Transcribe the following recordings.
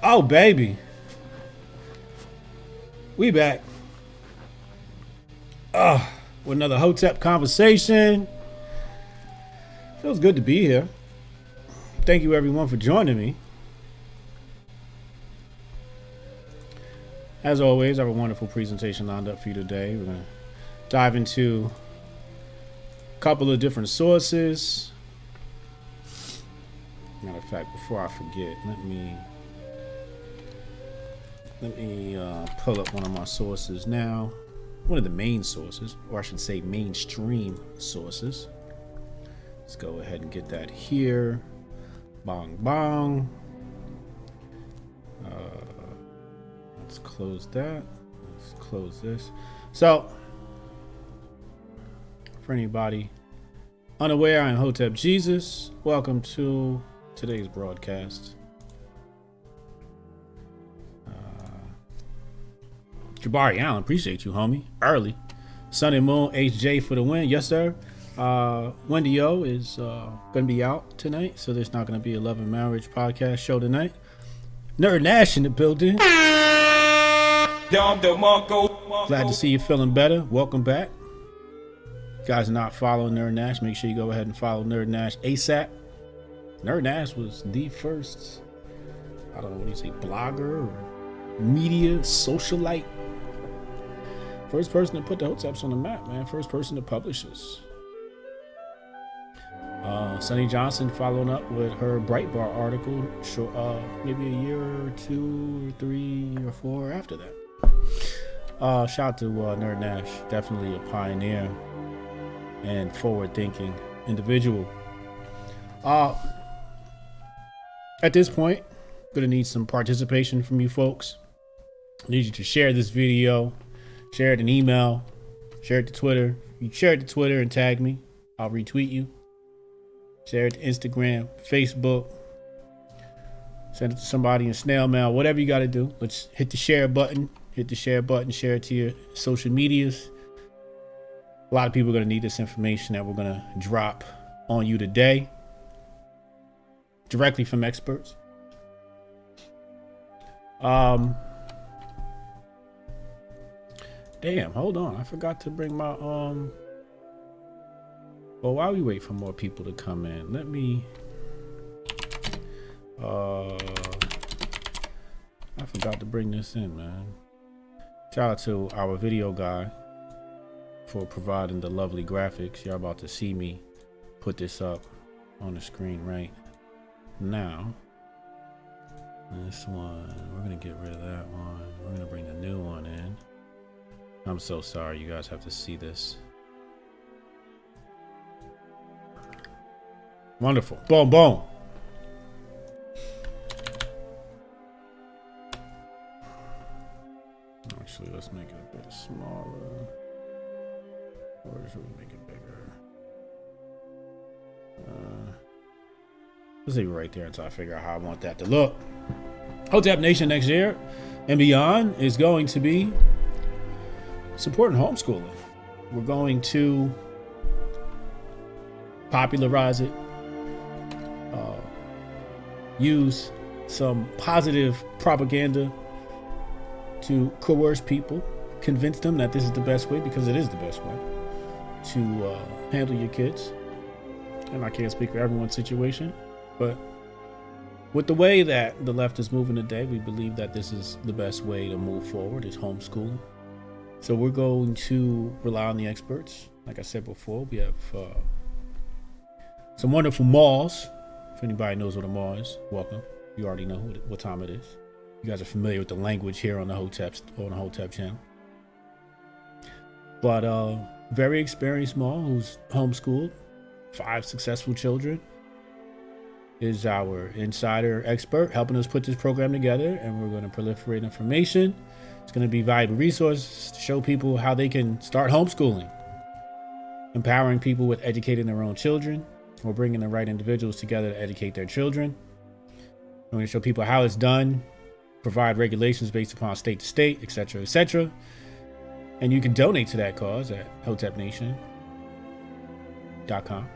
Oh, baby. We back. With another Hotep conversation. Feels good to be here. Thank you, everyone, for joining me. As always, I have a wonderful presentation lined up for you today. We're going to dive into a couple of different sources. Matter of fact, before I forget, let me pull up one of my sources now. One of the main sources, or I should say mainstream sources. Let's go ahead and get that here. Bong bong. Let's close that. Let's close this. So, for anybody unaware, I'm Hotep Jesus. Welcome to today's broadcast. Jabari Allen, appreciate you, homie. Early. Sun and Moon, HJ for the win. Yes, sir. Wendy O is going to be out tonight, so there's not going to be a Love and Marriage podcast show tonight. Nerd Nash in the building. Glad to see you feeling better. Welcome back. If you guys are not following Nerd Nash, make sure you go ahead and follow Nerd Nash ASAP. Nerd Nash was the first, I don't know, what do you say, blogger or media socialite. First person to put the Hoteps on the map, man. First person to publish us. Sunny Johnson following up with her Breitbart article, maybe a year or 2 or 3 or 4 after that. Shout out to Nerd Nash, definitely a pioneer and forward-thinking individual. At this point, I'm gonna need some participation from you folks. I need you to share this video, share it in email, share it to Twitter. You share it to Twitter and tag me. I'll retweet you. Share it to Instagram, Facebook. Send it to somebody in snail mail, whatever you got to do. Let's hit the share button. Hit the share button. Share it to your social medias. A lot of people are going to need this information that we're going to drop on you today. Directly from experts. Damn, hold on. I forgot to bring my well, while we wait for more people to come in, let me I forgot to bring this in, man. Shout out to our video guy for providing the lovely graphics. Y'all about to see me put this up on the screen right now. This one, we're gonna get rid of that one. We're gonna bring the new one in. I'm so sorry you guys have to see this. Wonderful. Boom, boom. Actually, let's make it a bit smaller. Or should we make it bigger? Let's leave it right there until I figure out how I want that to look. Hotep Nation next year and beyond is going to be supporting homeschooling. We're going to popularize it, use some positive propaganda to coerce people, convince them that this is the best way, because it is the best way to handle your kids. And I can't speak for everyone's situation, but with the way that the left is moving today, we believe that this is the best way to move forward, is homeschooling. So we're going to rely on the experts. Like I said before, we have some wonderful malls. If anybody knows what a mall is, welcome. You already know what time it is. You guys are familiar with the language here on the Hotep channel. But very experienced mall who's homeschooled 5 successful children is our insider expert helping us put this program together, and we're going to proliferate information. It's going to be valuable resources to show people how they can start homeschooling, empowering people with educating their own children. We're bringing the right individuals together to educate their children. We're going to show people how it's done, provide regulations based upon state to state, etc., etc. And you can donate to that cause at hotepnation.com.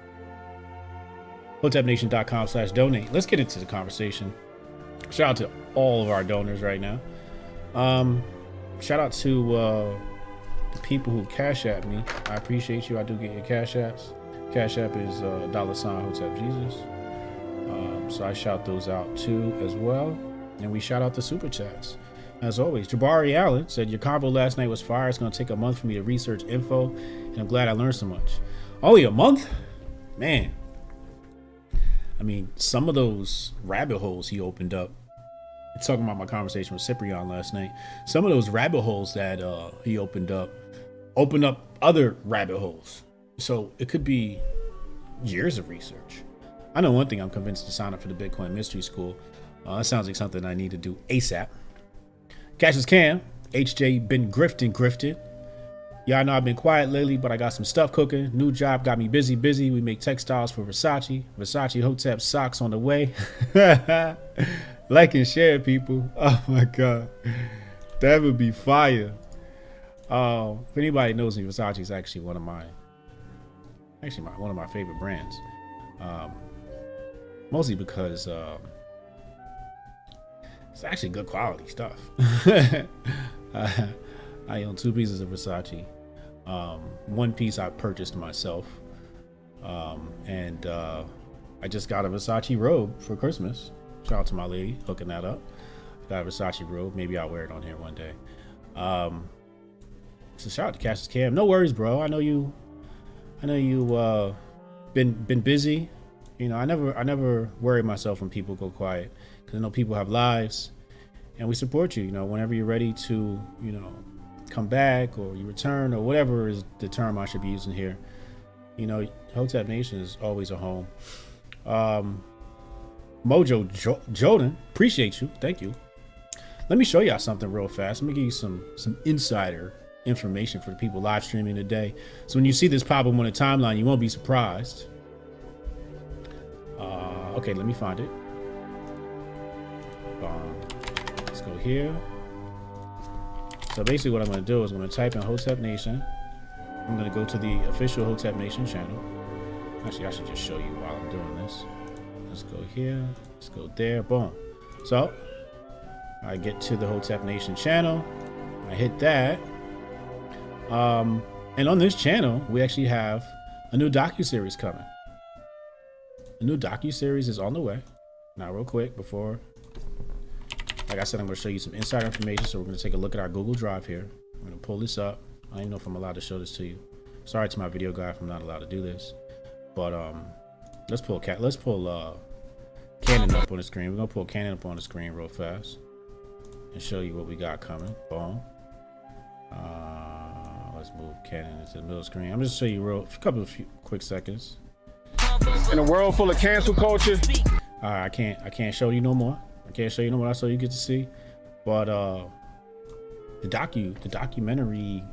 hotepnation.com/donate. Let's get into the conversation. Shout out to all of our donors right now. Shout out to the people who cash at me. I appreciate you. I do get your cash apps. Cash app is $sign Hotep Jesus. So I shout those out too as well. And we shout out the super chats. As always, Jabari Allen said, your convo last night was fire. It's going to take a month for me to research info, and I'm glad I learned so much. Only a month? Man. I mean, some of those rabbit holes he opened up, talking about my conversation with Cyprian last night, some of those rabbit holes that he opened up other rabbit holes. So it could be years of research. I know one thing, I'm convinced to sign up for the Bitcoin Mystery School. That sounds like something I need to do ASAP. Cassius Cam, HJ been grifted. Y'all know I've been quiet lately, but I got some stuff cooking. New job got me busy. We make textiles for Versace. Versace Hotep socks on the way. Like and share, people. Oh my God. That would be fire. If anybody knows me, Versace is actually one of my favorite brands. Mostly because it's actually good quality stuff. I own 2 pieces of Versace. One piece I purchased myself. And I just got a Versace robe for Christmas. Shout out to my lady hooking that up. Got a Versace robe. Maybe I'll wear it on here one day. So shout out to Cassius Cam. No worries, bro. I know you been busy. You know, I never worry myself when people go quiet, because I know people have lives, and we support you. You know, whenever you're ready to, you know, come back or you return or whatever is the term I should be using here. You know, Hotep Nation is always a home. Mojo Jordan, appreciate you. Thank you. Let me show y'all something real fast. Let me give you some insider information for the people live streaming today. So when you see this pop up on the timeline, you won't be surprised. Okay, let me find it. Let's go here. So basically what I'm going to do is I'm going to type in Hotep Nation. I'm going to go to the official Hotep Nation channel. Actually, I should just show you while I'm doing this. Let's go here. Let's go there. Boom. So I get to the Hotep Nation channel. I hit that. And on this channel, we actually have a new docuseries coming. A new docuseries is on the way. Now, real quick, before, like I said, I'm going to show you some insider information. So we're going to take a look at our Google Drive here. I'm going to pull this up. I don't even know if I'm allowed to show this to you. Sorry to my video guy if I'm not allowed to do this. But let's pull Canon up on the screen. We're going to pull Canon up on the screen real fast and show you what we got coming. Boom. Let's move Canon into the middle screen. I'm just show you a few quick seconds. In a world full of cancel culture, I can't show you no more. I can't show you no more. That's all you get to see. But the documentary,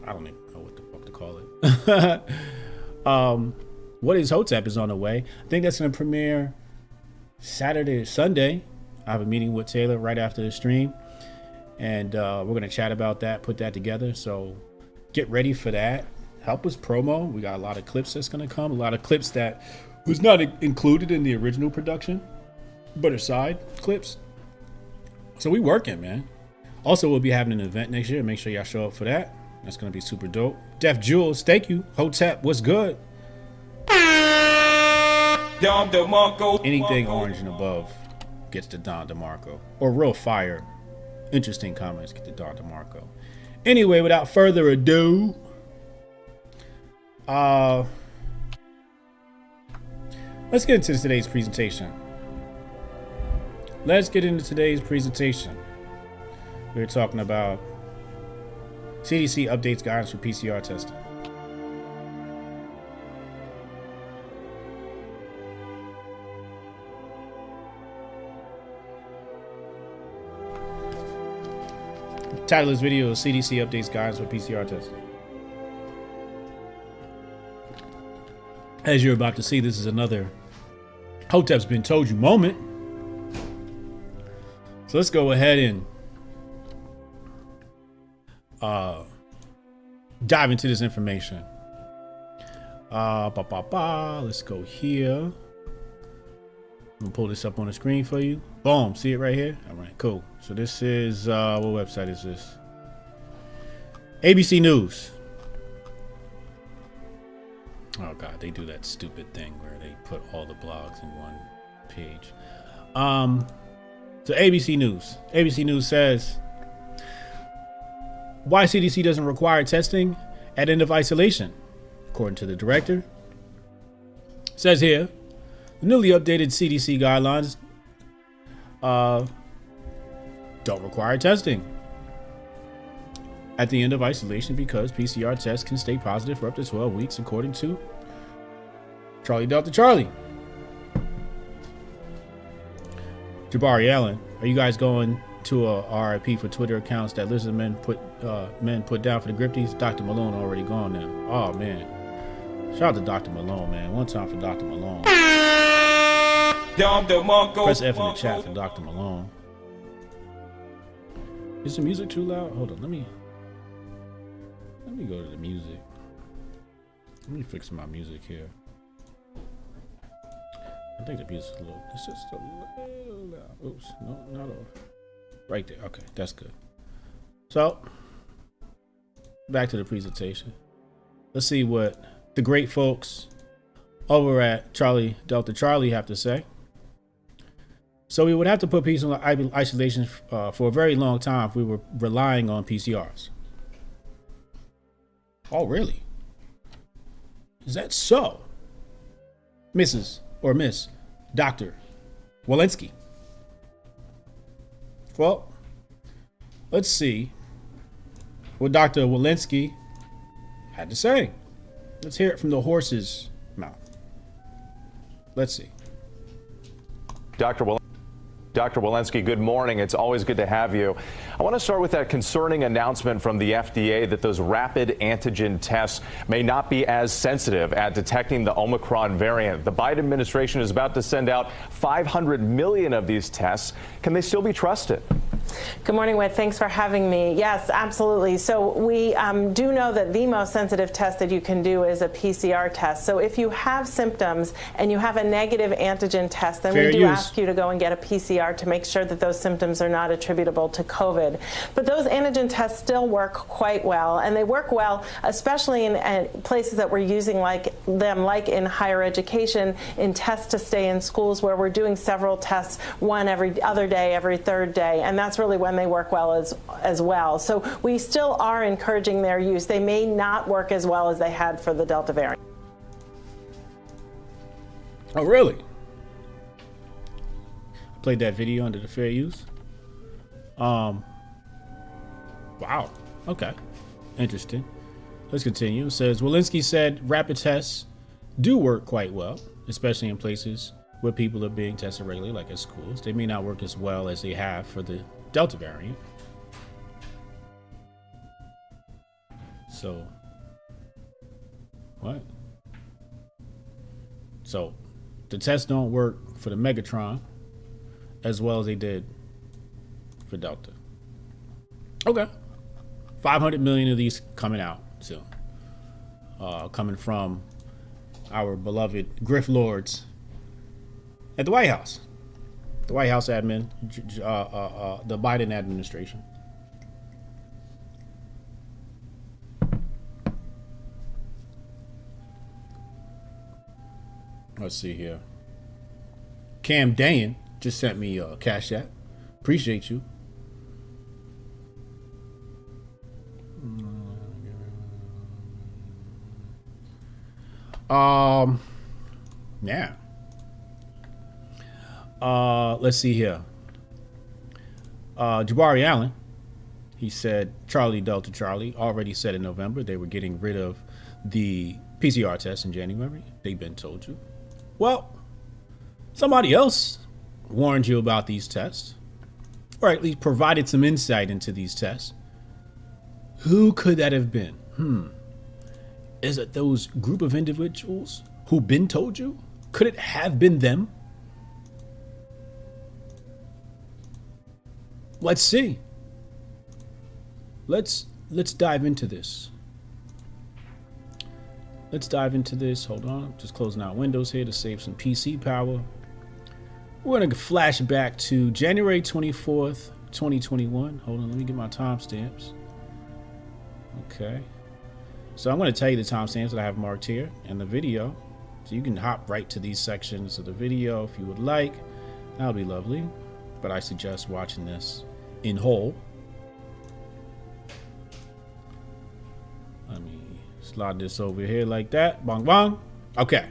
I don't even know what the fuck to call it. What is Hotep is on the way. I think that's gonna premiere Saturday or Sunday. I have a meeting with Taylor right after the stream, and we're gonna chat about that, put that together. So get ready for that. Help us promo. We got a lot of clips that's gonna come. A lot of clips that was not included in the original production, but are side clips. So we working, man. Also, we'll be having an event next year. Make sure y'all show up for that. That's gonna be super dope. Def Jules, thank you. Hotep, what's good? Anything orange and above gets the Don DeMarco. Or real fire, interesting comments get the Don DeMarco. Anyway, without further ado, let's get into today's presentation. We're talking about CDC updates guidance for PCR testing. The title of this video is CDC updates guidance for PCR testing. As you're about to see, this is another Hotep's been told you moment. So let's go ahead and dive into this information. Let's go here. I'm gonna pull this up on the screen for you. Boom, see it right here? All right, cool. So this is, what website is this? ABC News. Oh God, they do that stupid thing where they put all the blogs in one page. So ABC News. ABC News says, why CDC doesn't require testing at end of isolation. According to the director, it says here, the newly updated CDC guidelines don't require testing at the end of isolation because PCR tests can stay positive for up to 12 weeks, according to Charlie Delta Charlie. Jabari Allen, are you guys going to a RIP for Twitter accounts that lizard men put down for the grippies? Dr. Malone already gone now. Oh man. Shout out to Dr. Malone, man. One time for Dr. Malone. Press F in the chat for Dr. Malone. Is the music too loud? Hold on, let me go to the music. Let me fix my music here. I think the music's a little, it's just a little loud. Oops, no, not off. Right there, okay, that's good. So, back to the presentation. Let's see what the great folks over at Charlie Delta Charlie have to say. So we would have to put people in isolation for a very long time if we were relying on PCRs. Oh, really? Is that so? Mrs. or Miss Dr. Walensky. Well, let's see what Dr. Walensky had to say. Let's hear it from the horse's mouth. Let's see. Dr. Walensky, good morning. It's always good to have you. I want to start with that concerning announcement from the FDA that those rapid antigen tests may not be as sensitive at detecting the Omicron variant. The Biden administration is about to send out 500 million of these tests. Can they still be trusted? Good morning, Whit. Thanks for having me. Yes, absolutely. So we do know that the most sensitive test that you can do is a PCR test. So if you have symptoms and you have a negative antigen test, then we do ask you to go and get a PCR to make sure that those symptoms are not attributable to COVID. But those antigen tests still work quite well, and they work well, especially in places that we're using like in higher education, in tests to stay in schools where we're doing several tests, one every other day, every third day, and that's really when they work well as well. So we still are encouraging their use. They may not work as well as they had for the Delta variant. Oh, really? I played that video under the fair use. Wow. Okay. Interesting. Let's continue. It says, Walensky said rapid tests do work quite well, especially in places where people are being tested regularly, like at schools. They may not work as well as they have for the Delta variant. So, what? So, the tests don't work for the Megatron as well as they did for Delta. Okay. 500 million of these coming out soon. Coming from our beloved Griff Lords at the White House. The White House admin, the Biden administration. Let's see here. Cam Dayan just sent me a Cash App. Appreciate you. Yeah. Let's see here. Jabari Allen, he said Charlie Delta Charlie already said in November they were getting rid of the PCR test in January. They've been told you. Well, somebody else warned you about these tests, or at least provided some insight into these tests. Who could that have been? Is it those group of individuals who've been told you? Could it have been them? Let's see. Let's dive into this. Hold on. Just closing out Windows here to save some PC power. We're going to flash back to January 24th, 2021. Hold on, let me get my timestamps. Okay. So I'm going to tell you the timestamps that I have marked here in the video. So you can hop right to these sections of the video if you would like. That would be lovely. But I suggest watching this in whole. Let me slide this over here like that. Bong bong. Okay.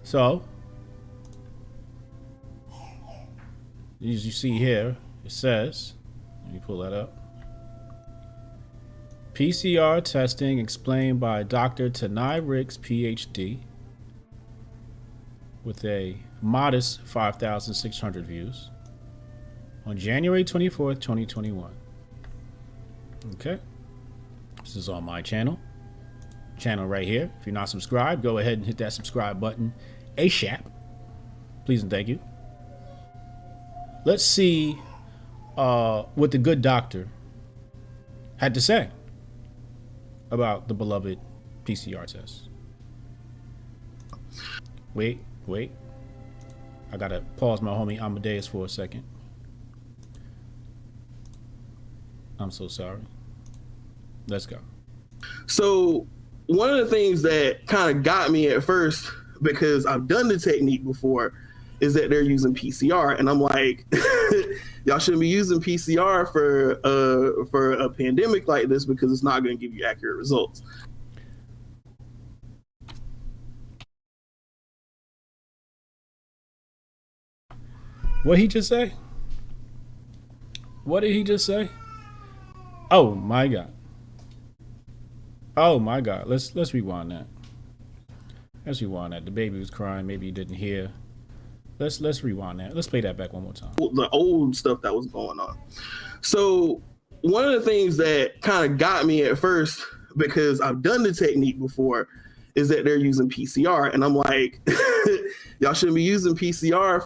So, as you see here, it says, let me pull that up. PCR testing explained by Dr. Tanai Ricks, PhD, with a modest 5,600 views on January 24th, 2021. Okay. This is on my channel right here. If you're not subscribed, go ahead and hit that subscribe button ASAP. Please and thank you. Let's see what the good doctor had to say about the beloved PCR test. Wait. I gotta pause my homie Amadeus for a second. I'm so sorry. Let's go. So one of the things that kind of got me at first, because I've done the technique before, is that they're using PCR, and I'm like, y'all shouldn't be using PCR for a pandemic like this because it's not going to give you accurate results. What he just say? What did he just say? Oh my God. Oh my God. Let's rewind that. Let's rewind that. The baby was crying. Maybe you didn't hear. Let's rewind that. Let's play that back one more time. The old stuff that was going on. So one of the things that kind of got me at first, because I've done the technique before, is that they're using PCR, and I'm like, y'all shouldn't be using PCR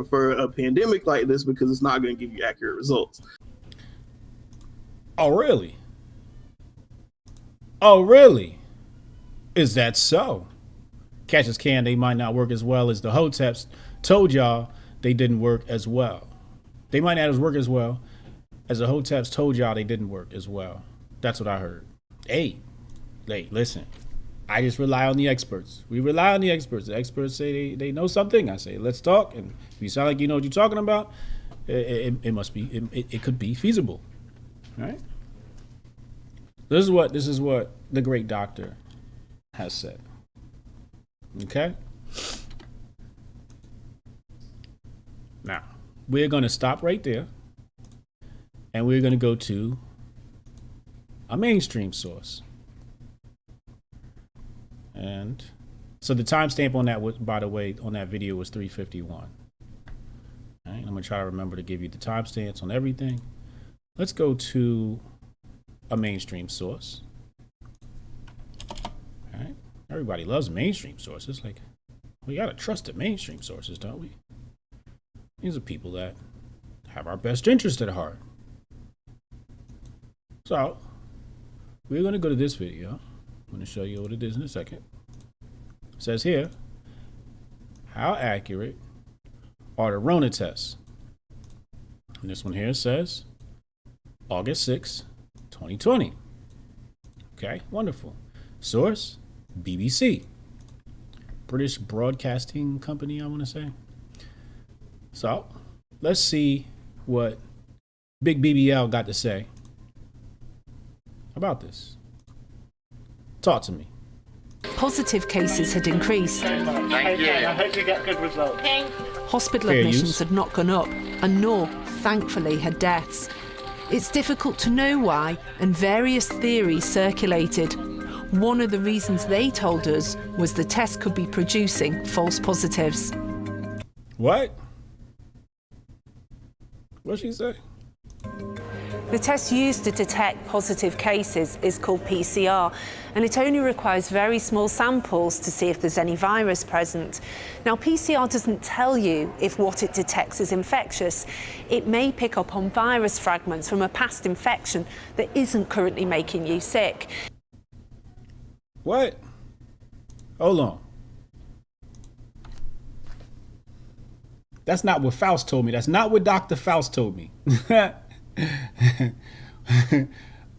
for a pandemic like this because it's not going to give you accurate results. Oh really? Oh really? Is that so? Catch as can, they might not work as well as the Hoteps told y'all they didn't work as well. They might not work as well as the Hoteps told y'all they didn't work as well. That's what I heard. Hey, listen. I just rely on the experts. We rely on the experts. The experts say they know something. I say, let's talk. And if you sound like you know what you're talking about, it must be, it could be feasible. All right. This is what the great doctor has said. Okay. Now, we're going to stop right there. And we're going to go to a mainstream source. And so the timestamp on that, by the way, on that video was 3:51. All right, I'm gonna try to remember to give you the timestamps on everything. Let's go to a mainstream source. All right, everybody loves mainstream sources. Like, we gotta trust the mainstream sources, don't we? These are people that have our best interest at heart. So we're gonna go to this video. I'm going to show you what it is in a second. It says here, how accurate are the Rona tests? And this one here says August 6, 2020. Okay, wonderful. Source, BBC. British Broadcasting Company, I want to say. So let's see what Big BBL got to say about this. Talk to me. Positive cases had increased. Thank you. I hope you get good results. Hospital Fair admissions use. had not gone up, and nor, thankfully, had deaths. It's difficult to know why, and various theories circulated. One of the reasons they told us was the test could be producing false positives. What? What'd she say? The test used to detect positive cases is called PCR, and it only requires very small samples to see if there's any virus present. Now, PCR doesn't tell you if what it detects is infectious. It may pick up on virus fragments from a past infection that isn't currently making you sick. What? Hold on. That's not what Faust told me. That's not what Dr. Faust told me.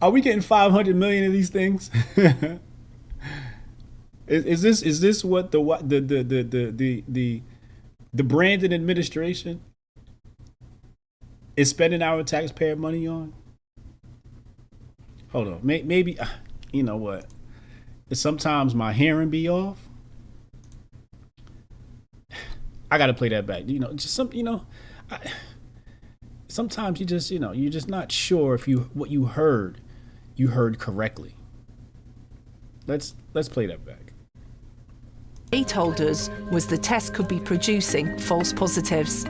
Are we getting 500 million of these things? Is this what the Brandon administration is spending our taxpayer money on? Hold on, maybe you know what? Sometimes my hearing be off. I gotta play that back. You know, just some. You know, sometimes you're just not sure if what you heard correctly. Let's play that back. He told us was the test could be producing false positives.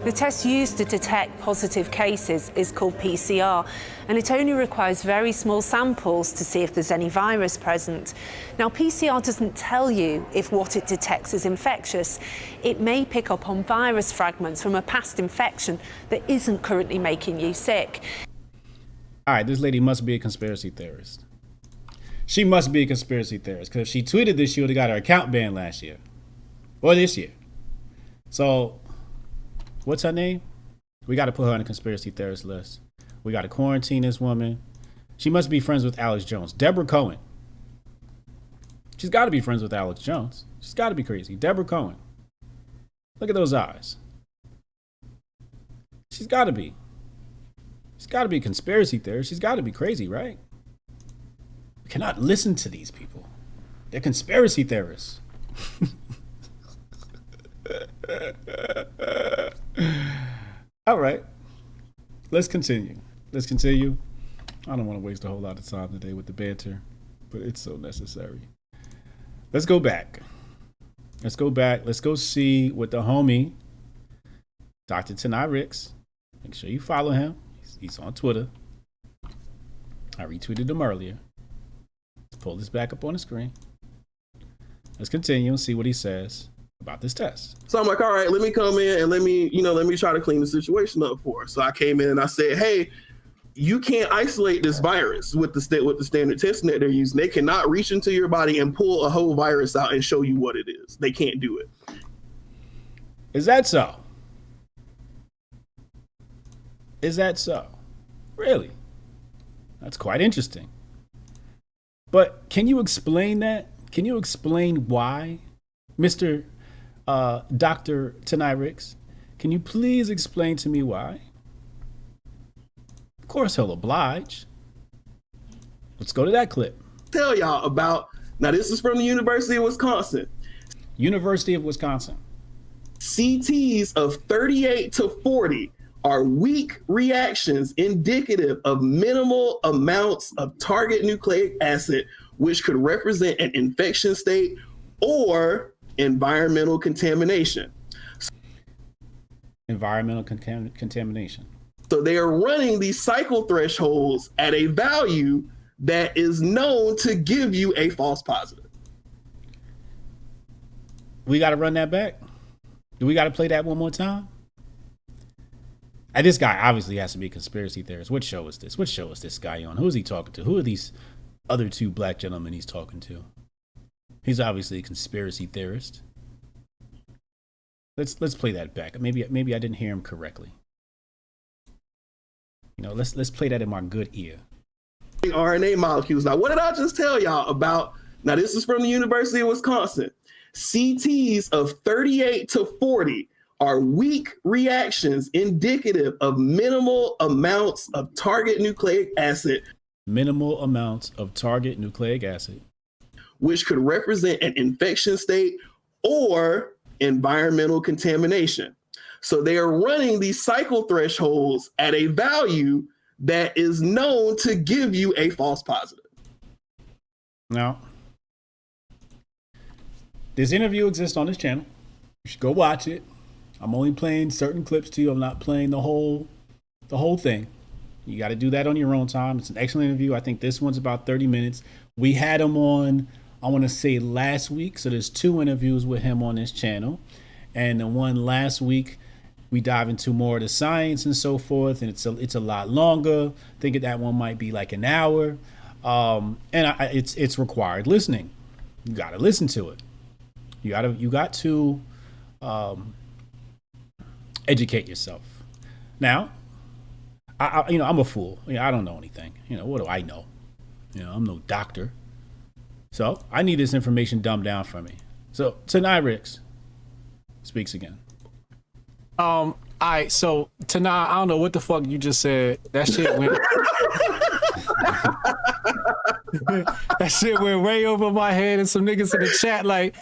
The test used to detect positive cases is called PCR, and it only requires very small samples to see if there's any virus present. Now, PCR doesn't tell you if what it detects is infectious. It may pick up on virus fragments from a past infection that isn't currently making you sick. All right, this lady must be a conspiracy theorist. She must be a conspiracy theorist, because if she tweeted this, she would have got her account banned last year. Or this year. So, what's her name? We got to put her on the conspiracy theorist list. We got to quarantine this woman. She must be friends with Alex Jones. Deborah Cohen. She's got to be friends with Alex Jones. She's got to be crazy. Deborah Cohen. Look at those eyes. She's got to be. She's got to be a conspiracy theorist. She's got to be crazy, right? We cannot listen to these people. They're conspiracy theorists. All right. Let's continue. I don't want to waste a whole lot of time today with the banter, but it's so necessary. Let's go back. Let's go see what the homie, Dr. Tanai Ricks. Make sure you follow him. He's on Twitter. I retweeted him earlier. Let's pull this back up on the screen. Let's continue and see what he says about this test. So I'm like, all right, let me come in and let me try to clean the situation up for her. So I came in and I said, hey, you can't isolate this virus with the standard testing that they're using. They cannot reach into your body and pull a whole virus out and show you what it is. They can't do it. Is that so? Is that so? Really? That's quite interesting. But can you explain that? Can you explain why, Mr. Dr. Tanai Ricks? Can you please explain to me why? Of course he'll oblige. Let's go to that clip. Tell y'all about, now this is from the University of Wisconsin. University of Wisconsin. CTs of 38 to 40 are weak reactions indicative of minimal amounts of target nucleic acid, which could represent an infection state or environmental contamination. Environmental contamination. So they are running these cycle thresholds at a value that is known to give you a false positive. We got to run that back? Do we got to play that one more time? And this guy obviously has to be a conspiracy theorist. What show is this? What show is this guy on? Who is he talking to? Who are these other two black gentlemen he's talking to? He's obviously a conspiracy theorist. Let's play that back. Maybe I didn't hear him correctly. You know, let's play that in my good ear. RNA molecules. Now, what did I just tell y'all about? Now, this is from the University of Wisconsin. CTs of 38 to 40 are weak reactions indicative of minimal amounts of target nucleic acid. Minimal amounts of target nucleic acid. Which could represent an infection state or environmental contamination. So they are running these cycle thresholds at a value that is known to give you a false positive. Now, this interview exists on this channel. You should go watch it. I'm only playing certain clips to you. I'm not playing the whole thing. You got to do that on your own time. It's an excellent interview. I think this one's about 30 minutes. We had him on, I want to say last week. So there's 2 interviews with him on this channel. And the one last week, we dive into more of the science and so forth. And it's a lot longer. I think that one might be like an hour. It's required listening. You got to listen to it. You got to educate yourself. Now, I'm a fool. I don't know anything. What do I know? I'm no doctor. So I need this information dumbed down for me. So Tanai Ricks speaks again. All right, so Tanai, I don't know what the fuck you just said. That shit went that shit went way over my head, and some niggas in the chat like,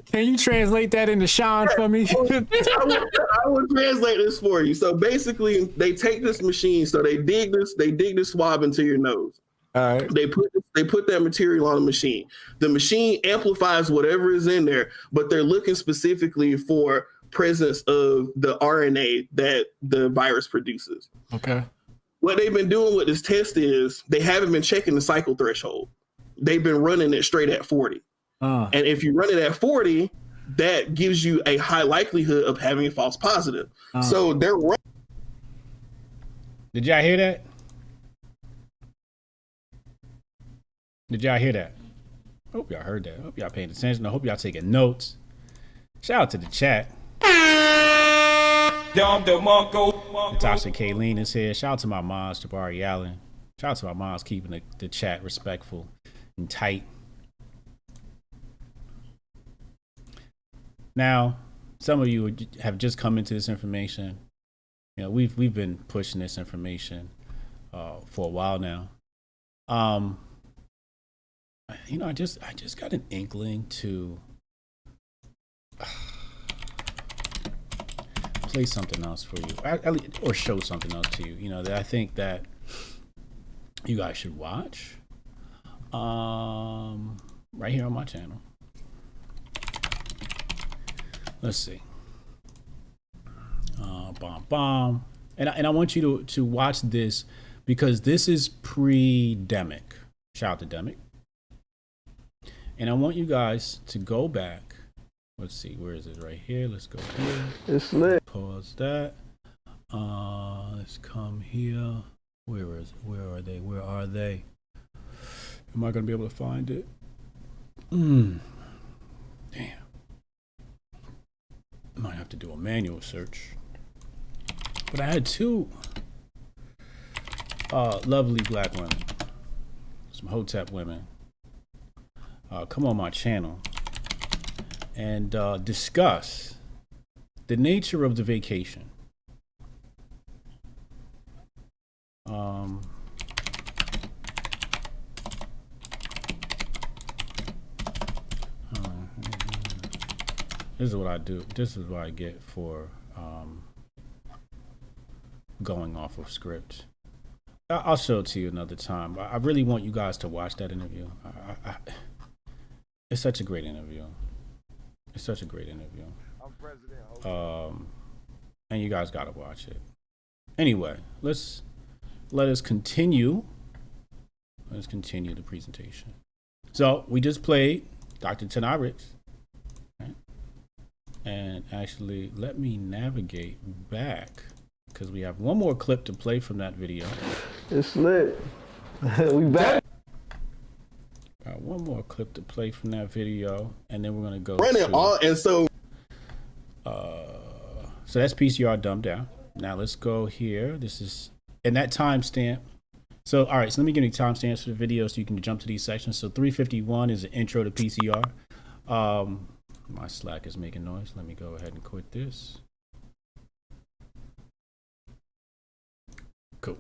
can you translate that into Sean for me? I will translate this for you. So basically, they take this machine, so they dig this swab into your nose. All right. They put that material on the machine. The machine amplifies whatever is in there, but they're looking specifically for presence of the RNA that the virus produces. Okay. What they've been doing with this test is they haven't been checking the cycle threshold. They've been running it straight at 40. And if you run it at 40, that gives you a high likelihood of having a false positive. So they're running. Did y'all hear that? Did y'all hear that? I hope y'all heard that. I hope y'all paying attention. I hope y'all taking notes. Shout out to the chat. Natasha Kayleen is here. Shout out to my moms, Jabari Allen. Shout out to my moms keeping the chat respectful and tight. Now, some of you have just come into this information. We've been pushing this information for a while now. I just got an inkling to play something else for you, or show something else to you. That I think that you guys should watch. Right here on my channel. Let's see. And I want you to watch this because this is pre-demic. Shout out to Demic. And I want you guys to go back. Let's see, where is it? Right here. Let's go here. It's lit. Pause that. Let's come here. Where is it? Where are they? Where are they? Am I gonna be able to find it? Damn. I might have to do a manual search. But I had two lovely black women, some Hotep women, come on my channel and discuss the nature of the vacation. This is what I do. This is what I get for going off of script. I'll show it to you another time. I really want you guys to watch that interview. It's such a great interview. It's such a great interview. And you guys got to watch it. Anyway, let us continue. Let's continue the presentation. So we just played Dr. Tanai Ricks. And actually, let me navigate back because we have one more clip to play from that video. It's lit. We back. Got one more clip to play from that video, and then we're gonna go. So that's PCR dumbed down. Now let's go here. This is and that timestamp. So all right, so let me give you timestamps for the video so you can jump to these sections. So 351 is the intro to PCR. My Slack is making noise. Let me go ahead and quit this. Cool.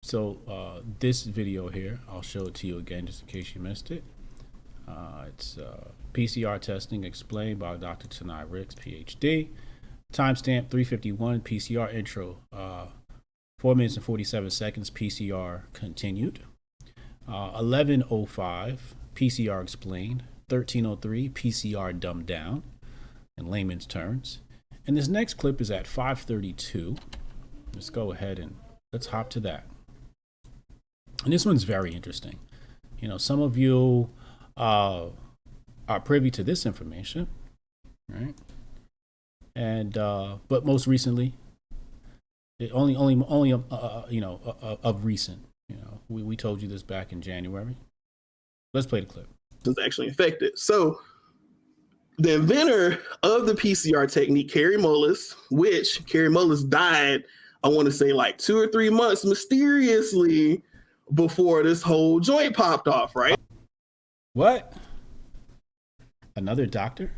So this video here, I'll show it to you again just in case you missed it. It's PCR testing explained by Dr. Tanai Ricks, PhD. Timestamp 351 PCR intro. 4 minutes and 47 seconds. PCR continued. 11:05 PCR explained. 13:03 PCR dumbed down in layman's terms. And this next clip is at 5:32. Let's go ahead and let's hop to that. And this one's very interesting. Some of you are privy to this information, right? And but most recently, only of recent. We told you this back in January. Let's play the clip. Is actually infected. So The inventor of the PCR technique, Kary Mullis, which Kary Mullis died, I want to say like 2 or 3 months mysteriously before this whole joint popped off, right? What? Another doctor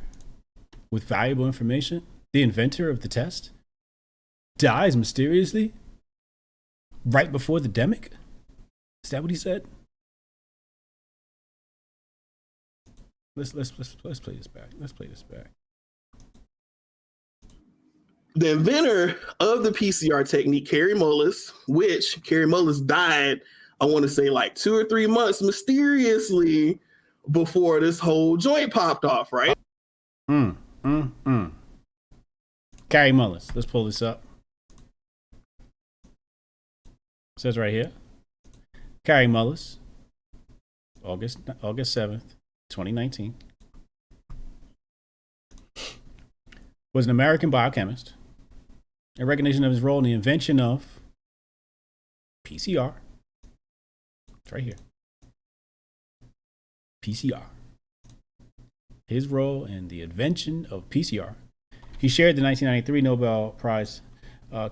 with valuable information, the inventor of the test, dies mysteriously right before the demic? Is that what he said? Let's play this back. Let's play this back. The inventor of the PCR technique, Kary Mullis, which Kary Mullis died, I want to say like 2 or 3 months mysteriously before this whole joint popped off, right? Kary Mullis. Let's pull this up. It says right here. Kary Mullis, August 7th, 2019. Was an American biochemist. In recognition of his role in the invention of PCR. It's right here. PCR. His role in the invention of PCR. He shared the 1993 Nobel Prize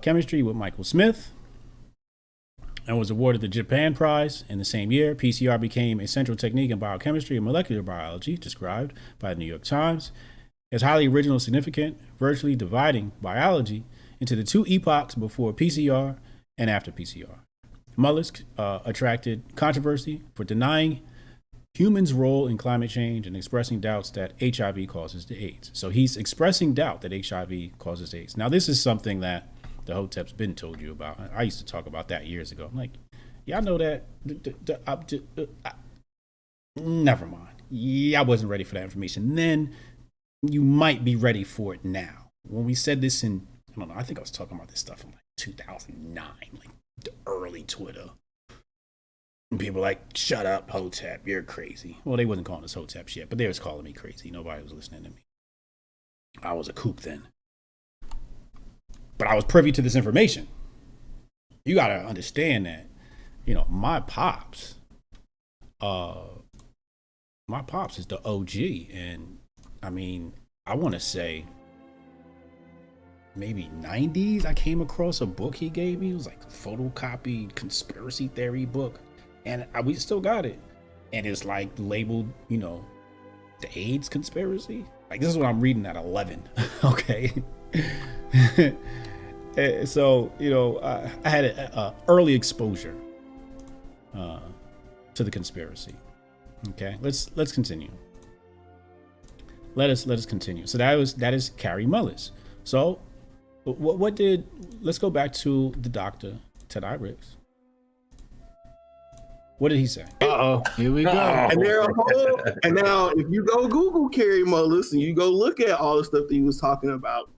Chemistry with Michael Smith and was awarded the Japan Prize in the same year. PCR became a central technique in biochemistry and molecular biology, described by the New York Times as highly original and significant, virtually dividing biology into the 2 epochs before PCR and after PCR. Mullis attracted controversy for denying humans' role in climate change and expressing doubts that HIV causes the AIDS. So he's expressing doubt that HIV causes AIDS. Now, this is something that the Hotep's been told you about. I used to talk about that years ago. I'm like, y'all know that. Never mind. Yeah, I wasn't ready for that information then. You might be ready for it now. When we said this in, I don't know, I think I was talking about this stuff in like 2009, like the early Twitter. And people were like, shut up, Hotep, you're crazy. Well, they wasn't calling us Hoteps yet, but they was calling me crazy. Nobody was listening to me. I was a kook then. But I was privy to this information. You got to understand that, you know, my pops is the OG. And I mean, I want to say maybe 90s, I came across a book he gave me. It was like a photocopied conspiracy theory book. And we still got it. And it's like labeled, you know, the AIDS conspiracy. Like, this is what I'm reading at 11. Okay. So, you know, I had an early exposure to the conspiracy. Okay, let's continue. Let us continue. So that is Kary Mullis. So let's go back to the doctor, Ted Ricks. What did he say? Here we go. And now if you go Google Kary Mullis and you go look at all the stuff that he was talking about,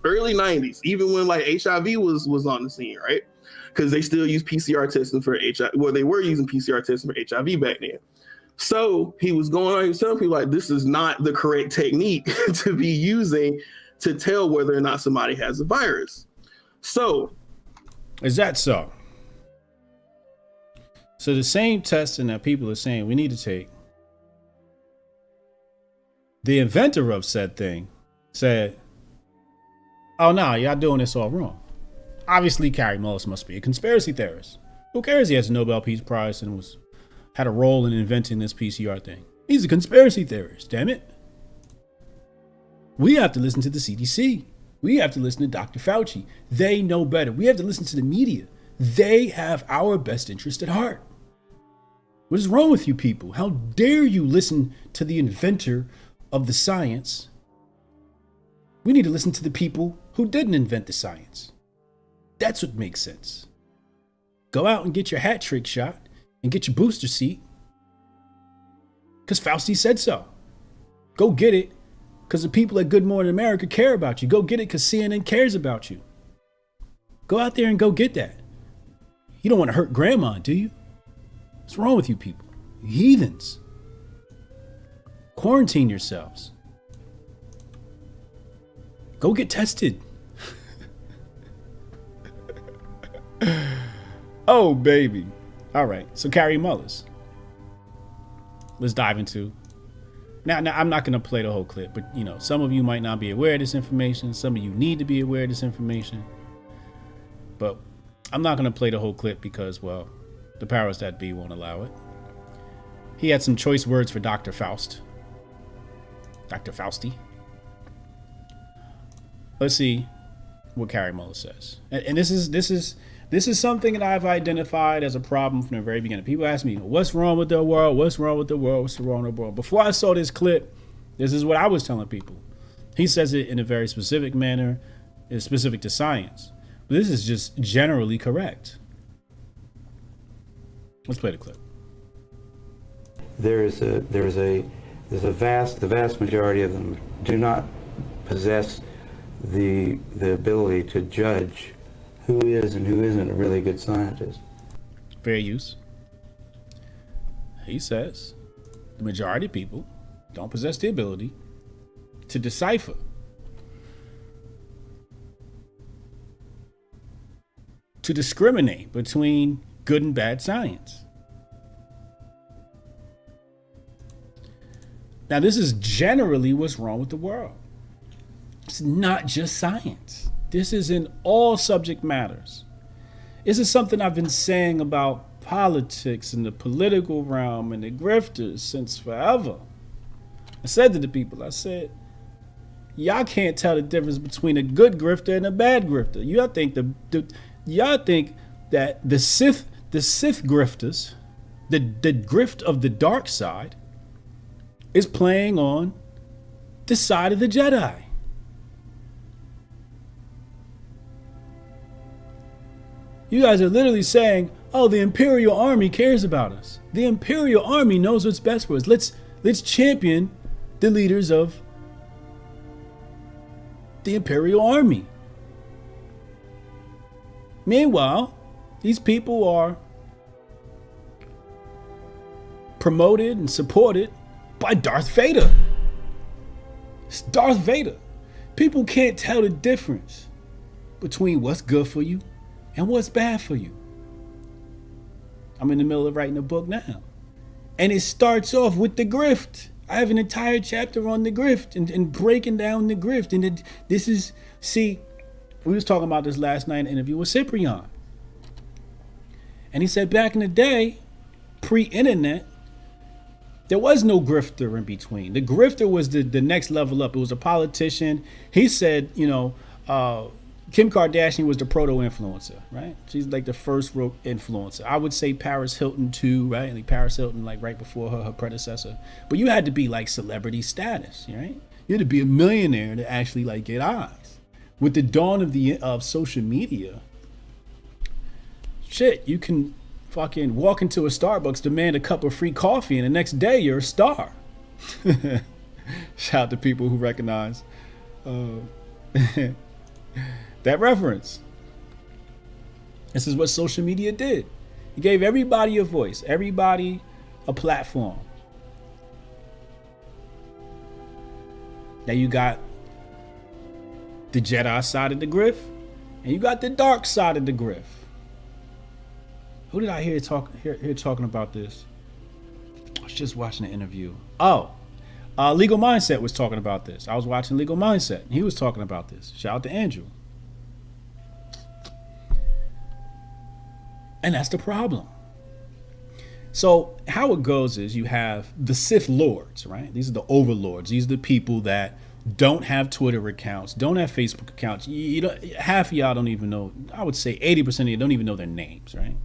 early 90s, even when like HIV was on the scene, right? Because they still use PCR testing for HIV. Well, they were using PCR testing for HIV back then. So he was going on, he was telling people like, this is not the correct technique to be using to tell whether or not somebody has a virus. So is that so? So the same testing that people are saying we need to take, the inventor of said thing said, oh no, y'all doing this all wrong. Obviously, Kary Mullis must be a conspiracy theorist. Who cares he has a Nobel Peace Prize and had a role in inventing this PCR thing? He's a conspiracy theorist, damn it. We have to listen to the CDC. We have to listen to Dr. Fauci. They know better. We have to listen to the media. They have our best interest at heart. What is wrong with you people? How dare you listen to the inventor of the science? We need to listen to the people who didn't invent the science. That's what makes sense. Go out and get your hat trick shot and get your booster seat because Fauci said so. Go get it because the people at Good Morning America care about you. Go get it because CNN cares about you. Go out there and go get that. You don't want to hurt grandma, do you? What's wrong with you people? You heathens. Quarantine yourselves. Go get tested. Oh, baby. All right. So Kary Mullis. Let's dive into Now, I'm not going to play the whole clip, but you know, some of you might not be aware of this information. Some of you need to be aware of this information. But I'm not going to play the whole clip because, well, the powers that be won't allow it. He had some choice words for Dr. Faust. Dr. Fausti. Let's see what Kary Mullis says. And this is something that I've identified as a problem from the very beginning. People ask me, what's wrong with the world? What's wrong with the world? What's wrong with the world? Before I saw this clip, this is what I was telling people. He says it in a very specific manner. It's specific to science. But this is just generally correct. Let's play the clip. The vast majority of them do not possess the ability to judge who is and who isn't a really good scientist. Fair use. He says the majority of people don't possess the ability to decipher, to discriminate between good and bad science. Now, this is generally what's wrong with the world. It's not just science. This is in all subject matters. This is something I've been saying about politics and the political realm and the grifters since forever. I said to the people, I said, y'all can't tell the difference between a good grifter and a bad grifter. Y'all think that the Sith grifters, the grift of the dark side, is playing on the side of the Jedi. You guys are literally saying, oh, the Imperial Army cares about us. The Imperial Army knows what's best for us. Let's champion the leaders of the Imperial Army. Meanwhile, these people are promoted and supported by Darth Vader. It's Darth Vader. People can't tell the difference between what's good for you and what's bad for you. I'm in the middle of writing a book now. And it starts off with the grift. I have an entire chapter on the grift and breaking down the grift. And we was talking about this last night in an interview with Cyprian. And he said back in the day, pre-internet, there was no grifter in between. The grifter was the next level up. It was a politician. He said, Kim Kardashian was the proto-influencer, right? She's like the first real influencer. I would say Paris Hilton too, right? Like Paris Hilton, like right before her predecessor. But you had to be like celebrity status, right? You had to be a millionaire to actually like get eyes. With the dawn of social media, shit, you can fucking walk into a Starbucks, demand a cup of free coffee, and the next day you're a star. Shout out to people who recognize that reference. This is what social media did. It gave everybody a voice, everybody a platform. Now you got the Jedi side of the griff, and you got the dark side of the griff. Who did I hear talking about this? I was just watching an interview. Legal Mindset was talking about this. I was watching Legal Mindset, and he was talking about this. Shout out to Andrew. And that's the problem. So how it goes is you have the Sith Lords, right? These are the overlords. These are the people that don't have Twitter accounts, don't have Facebook accounts. Half of y'all don't even know. I would say 80% of you don't even know their names, right?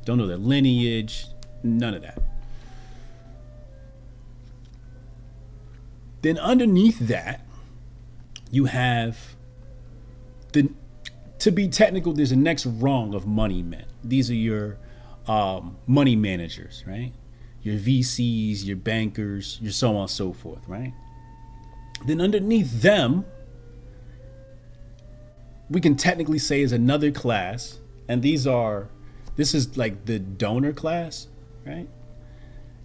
Don't know their lineage, none of that. Then underneath that, you have to be technical, there's a next rung of money men. These are your money managers, right? Your VCs, your bankers, your so on and so forth, right? Then underneath them, we can technically say is another class, and this is like the donor class, right?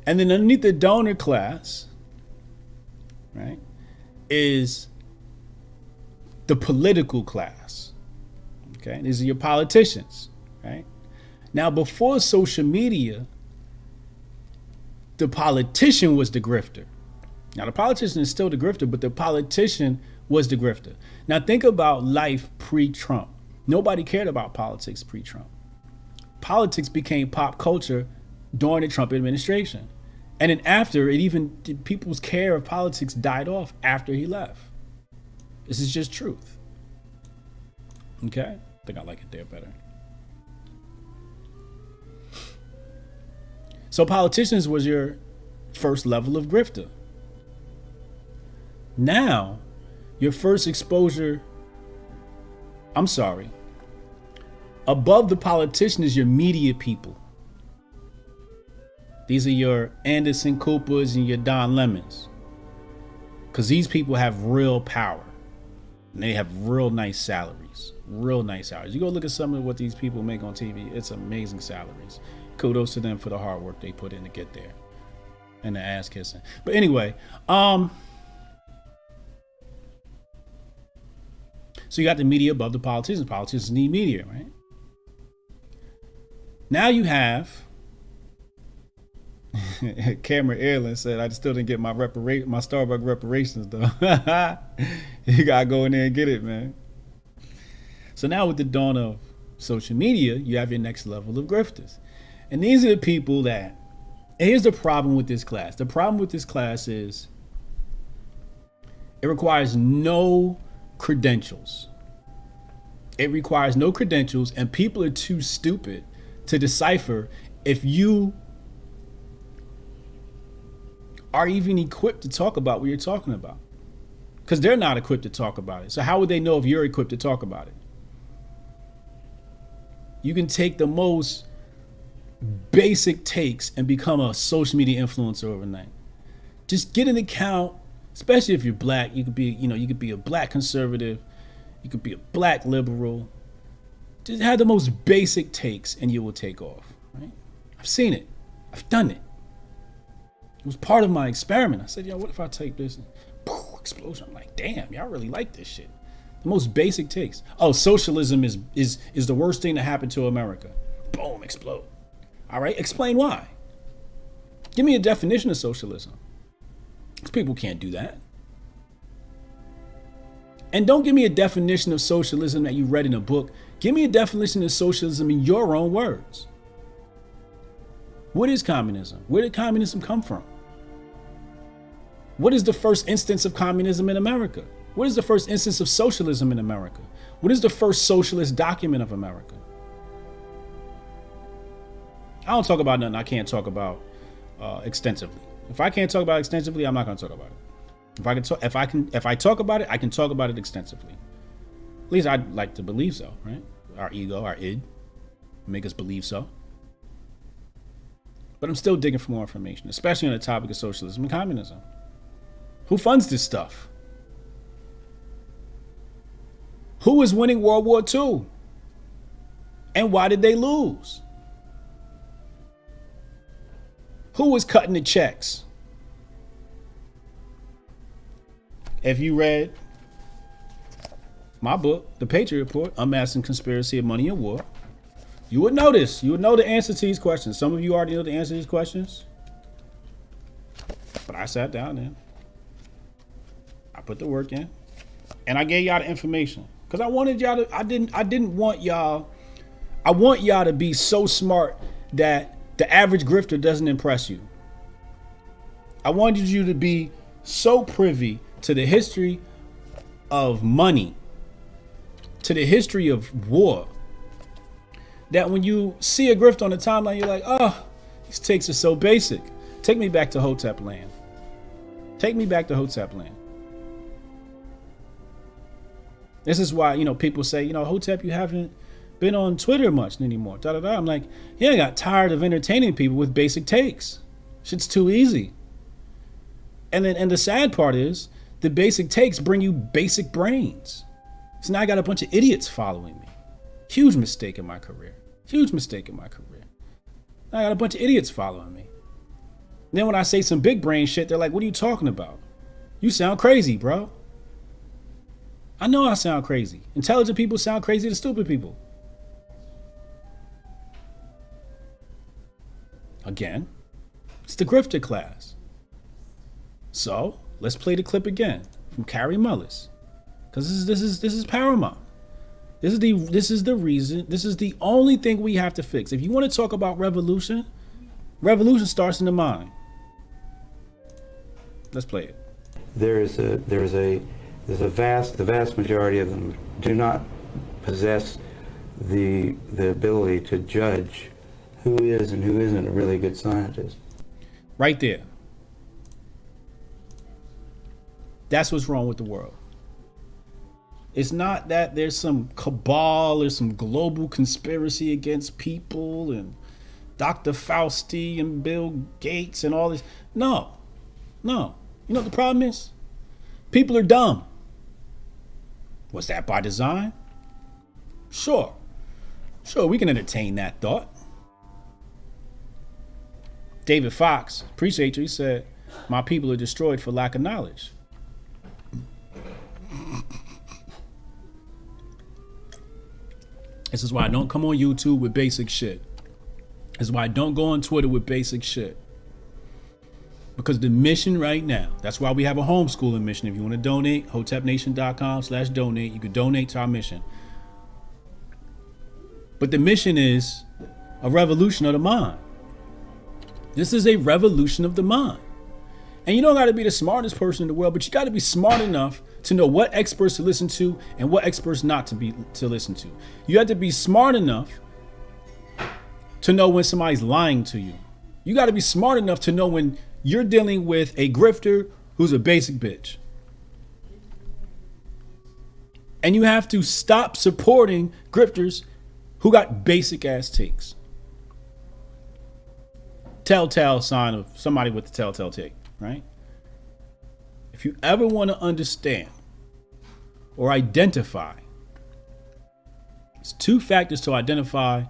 And then underneath the donor class, right, is the political class. Okay, these are your politicians, right? Now, before social media, the politician was the grifter. Now, the politician is still the grifter, but the politician was the grifter. Now, think about life pre-Trump. Nobody cared about politics pre-Trump. Politics became pop culture during the Trump administration. And then after, people's care of politics died off after he left. This is just truth. Okay? I think I like it there better. So politicians was your first level of grifter. Now, your first exposure, above the politician is your media people. These are your Anderson Coopers and your Don Lemons. Because these people have real power. And they have real nice salaries. Real nice salaries. You go look at some of what these people make on TV. It's amazing salaries. Kudos to them for the hard work they put in to get there. And the ass kissing. But anyway, so you got the media above the politicians. Politicians need media, right? Now you have Cameron Airland said, I still didn't get my Starbucks reparations though. You gotta go in there and get it, man. So now with the dawn of social media, you have your next level of grifters. And these are the people that, and here's the problem with this class. The problem with this class is it requires no credentials. It requires no credentials, and people are too stupid to decipher if you are even equipped to talk about what you're talking about. Because they're not equipped to talk about it. So how would they know if you're equipped to talk about it? You can take the most basic takes and become a social media influencer overnight. Just get an account, especially if you're black. You could be a black conservative. You could be a black liberal. Just have the most basic takes and you will take off, right? I've seen it. I've done it. It was part of my experiment. I said, what if I take this and poof, explosion? I'm like, damn, y'all really like this shit. The most basic takes. Oh, socialism is the worst thing that happened to America. Boom, explode. All right, explain why. Give me a definition of socialism. Because people can't do that. And don't give me a definition of socialism that you read in a book. Give me a definition of socialism in your own words. What is communism? Where did communism come from? What is the first instance of communism in America? What is the first instance of socialism in America? What is the first socialist document of America? I don't talk about nothing I can't talk about extensively. If I can't talk about it extensively, I'm not going to talk about it. If I talk about it, I can talk about it extensively. At least I'd like to believe so, right? Our ego, our id, make us believe so. But I'm still digging for more information, especially on the topic of socialism and communism. Who funds this stuff? Who is winning World War II? And why did they lose? Who was cutting the checks? If you read my book, The Patriot Report, Unmasking Conspiracy of Money and War, you would know this. You would know the answer to these questions. Some of you already know the answer to these questions. But I sat down and I put the work in. And I gave y'all the information. Because I wanted y'all to, I didn't want y'all, I want y'all to be so smart that the average grifter doesn't impress you. I wanted you to be so privy to the history of money, to the history of war, that when you see a grift on the timeline, you're like, oh, these takes are so basic. Take me back to Hotep land. Take me back to Hotep land. This is why, people say, Hotep, you haven't been on Twitter much anymore. I'm like, yeah, I got tired of entertaining people with basic takes. Shit's too easy. And the sad part is the basic takes bring you basic brains. So now I got a bunch of idiots following me. Huge mistake in my career. Huge mistake in my career. Now I got a bunch of idiots following me. And then when I say some big brain shit, they're like, what are you talking about? You sound crazy, bro. I know I sound crazy. Intelligent people sound crazy to stupid people. Again, it's the grifter class. So Let's play the clip again from Carrie Mullis, because this is paramount. This is the reason. This is the only thing we have to fix. If you want to talk about revolution, revolution starts in the mind. Let's play it. The vast majority of them do not possess the ability to judge who is and who isn't a really good scientist. Right there. That's what's wrong with the world. It's not that there's some cabal or some global conspiracy against people and Dr. Fauci and Bill Gates and all this. No. You know what the problem is? People are dumb. Was that by design? Sure, we can entertain that thought. David Fox, appreciate you, he said, my people are destroyed for lack of knowledge. This is why I don't come on YouTube with basic shit. This is why I don't go on Twitter with basic shit. Because the mission right now, that's why we have a homeschooling mission. If you want to donate, hotepnation.com/donate, you can donate to our mission. But the mission is a revolution of the mind. This is a revolution of the mind. And you don't got to be the smartest person in the world, but you got to be smart enough to know what experts to listen to and what experts not to listen to. You have to be smart enough to know when somebody's lying to you. You got to be smart enough to know when you're dealing with a grifter who's a basic bitch. And you have to stop supporting grifters who got basic ass takes. Telltale sign of somebody with the telltale take, right? If you ever want to understand or identify, it's 2 factors to identify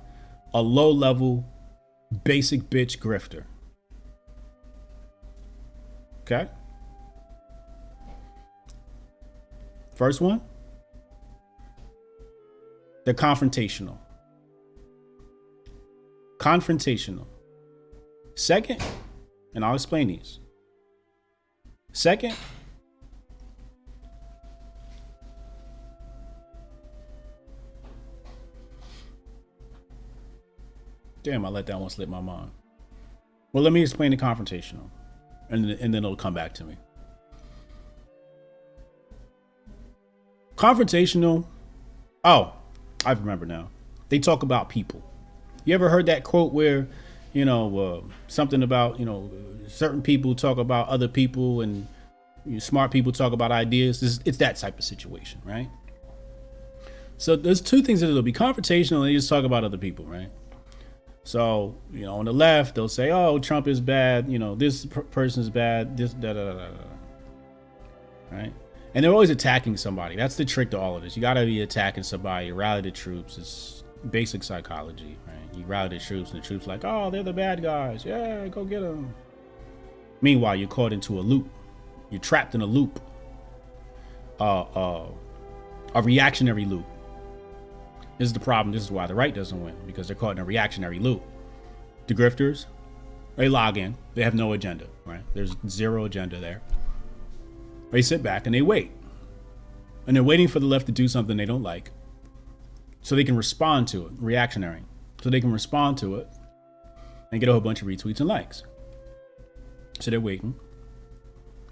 a low-level basic bitch grifter. Okay? First one, they're confrontational. Second, and I'll explain these. Second, damn, I let that one slip my mind. Well, let me explain the confrontational, and then it'll come back to me. Confrontational. Oh, I remember now. They talk about people. You ever heard that quote where, something about, certain people talk about other people and smart people talk about ideas? It's that type of situation, right? So there's 2 things that it'll be confrontational and they just talk about other people, right? So, on the left, they'll say, oh, Trump is bad. This person is bad. This, right? And they're always attacking somebody. That's the trick to all of this. You got to be attacking somebody, rally the troops. It's basic psychology, right? You rally the troops and the troops like, oh, they're the bad guys. Yeah, go get them. Meanwhile, you're caught into a loop. You're trapped in a loop. A reactionary loop. This is the problem. This is why the right doesn't win, because they're caught in a reactionary loop. The grifters, they log in. They have no agenda, right? There's zero agenda there. They sit back and they wait. And they're waiting for the left to do something they don't like so they can respond to it, reactionary. So they can respond to it and get a whole bunch of retweets and likes. So they're waiting.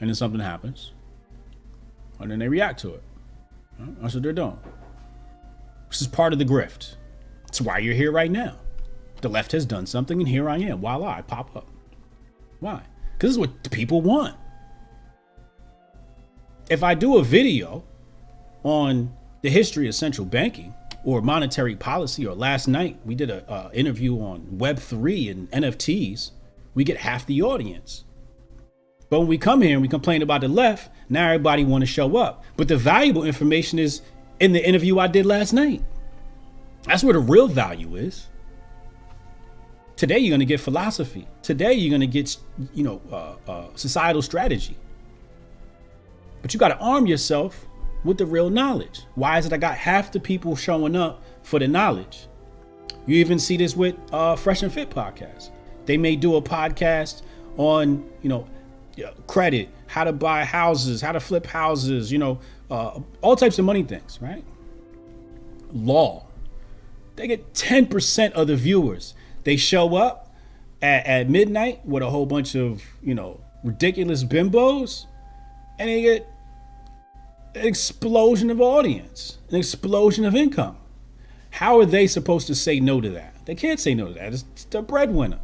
And then something happens. And then they react to it. That's what they're doing. This is part of the grift. That's why you're here right now. The left has done something and here I am. Voila, I pop up. Why? Because this is what the people want. If I do a video on the history of central banking or monetary policy, or last night we did a interview on Web3 and NFTs, we get half the audience. But when we come here and we complain about the left, now everybody want to show up. But the valuable information is in the interview I did last night. That's where the real value is. Today you're going to get philosophy. Today you're going to get, societal strategy. But you got to arm yourself with the real knowledge. Why is it I got half the people showing up for the knowledge? You even see this with Fresh and Fit podcast. They may do a podcast on, credit, how to buy houses, how to flip houses, all types of money things, right? Law. They get 10% of the viewers. They show up at midnight with a whole bunch of, ridiculous bimbos, and they get an explosion of audience, an explosion of income. How are they supposed to say no to that? They can't say no to that. It's the breadwinner.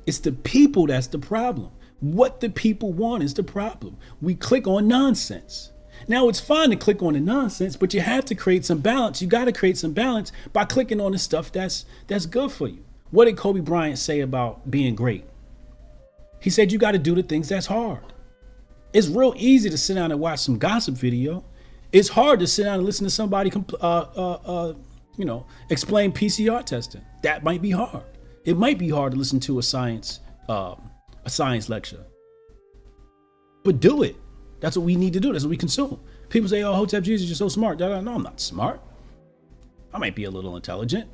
It's the people that's the problem. What the people want is the problem. We click on nonsense. Now, it's fine to click on the nonsense, but you have to create some balance. You got to create some balance by clicking on the stuff that's good for you. What did Kobe Bryant say about being great? He said you got to do the things that's hard. It's real easy to sit down and watch some gossip video. It's hard to sit down and listen to somebody explain PCR testing. That might be hard. It might be hard to listen to a science lecture. But do it. That's what we need to do. That's what we consume. People say, oh, Hotep Jesus, you're so smart. No, I'm not smart. I might be a little intelligent.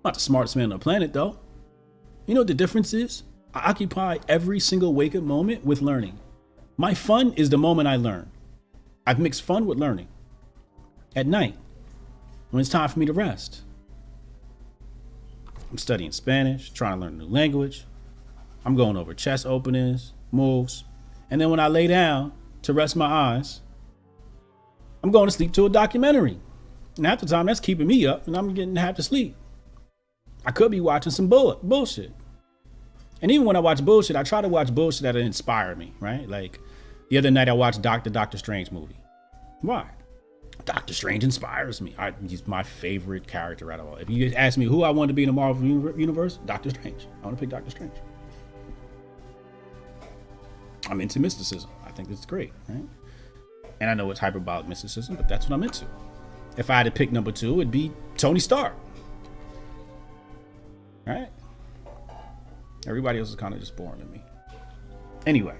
I'm not the smartest man on the planet, though. You know what the difference is? I occupy every single wake-up moment with learning. My fun is the moment I learn. I've mixed fun with learning. At night, when it's time for me to rest, I'm studying Spanish, trying to learn a new language. I'm going over chest openings, moves. And then when I lay down to rest my eyes, I'm going to sleep to a documentary. And half the time that's keeping me up and I'm getting half to sleep. I could be watching some bullshit. And even when I watch bullshit, I try to watch bullshit that inspire me, right? Like the other night I watched Doctor Strange movie. Why? Doctor Strange inspires me. He's my favorite character out of all. If you ask me who I want to be in the Marvel universe, Doctor Strange. I want to pick Doctor Strange. I'm into mysticism. I think it's great, right? And I know it's hyperbolic mysticism, but that's what I'm into. If I had to pick number 2, it'd be Tony Stark. All right? Everybody else is kind of just boring to me. Anyway.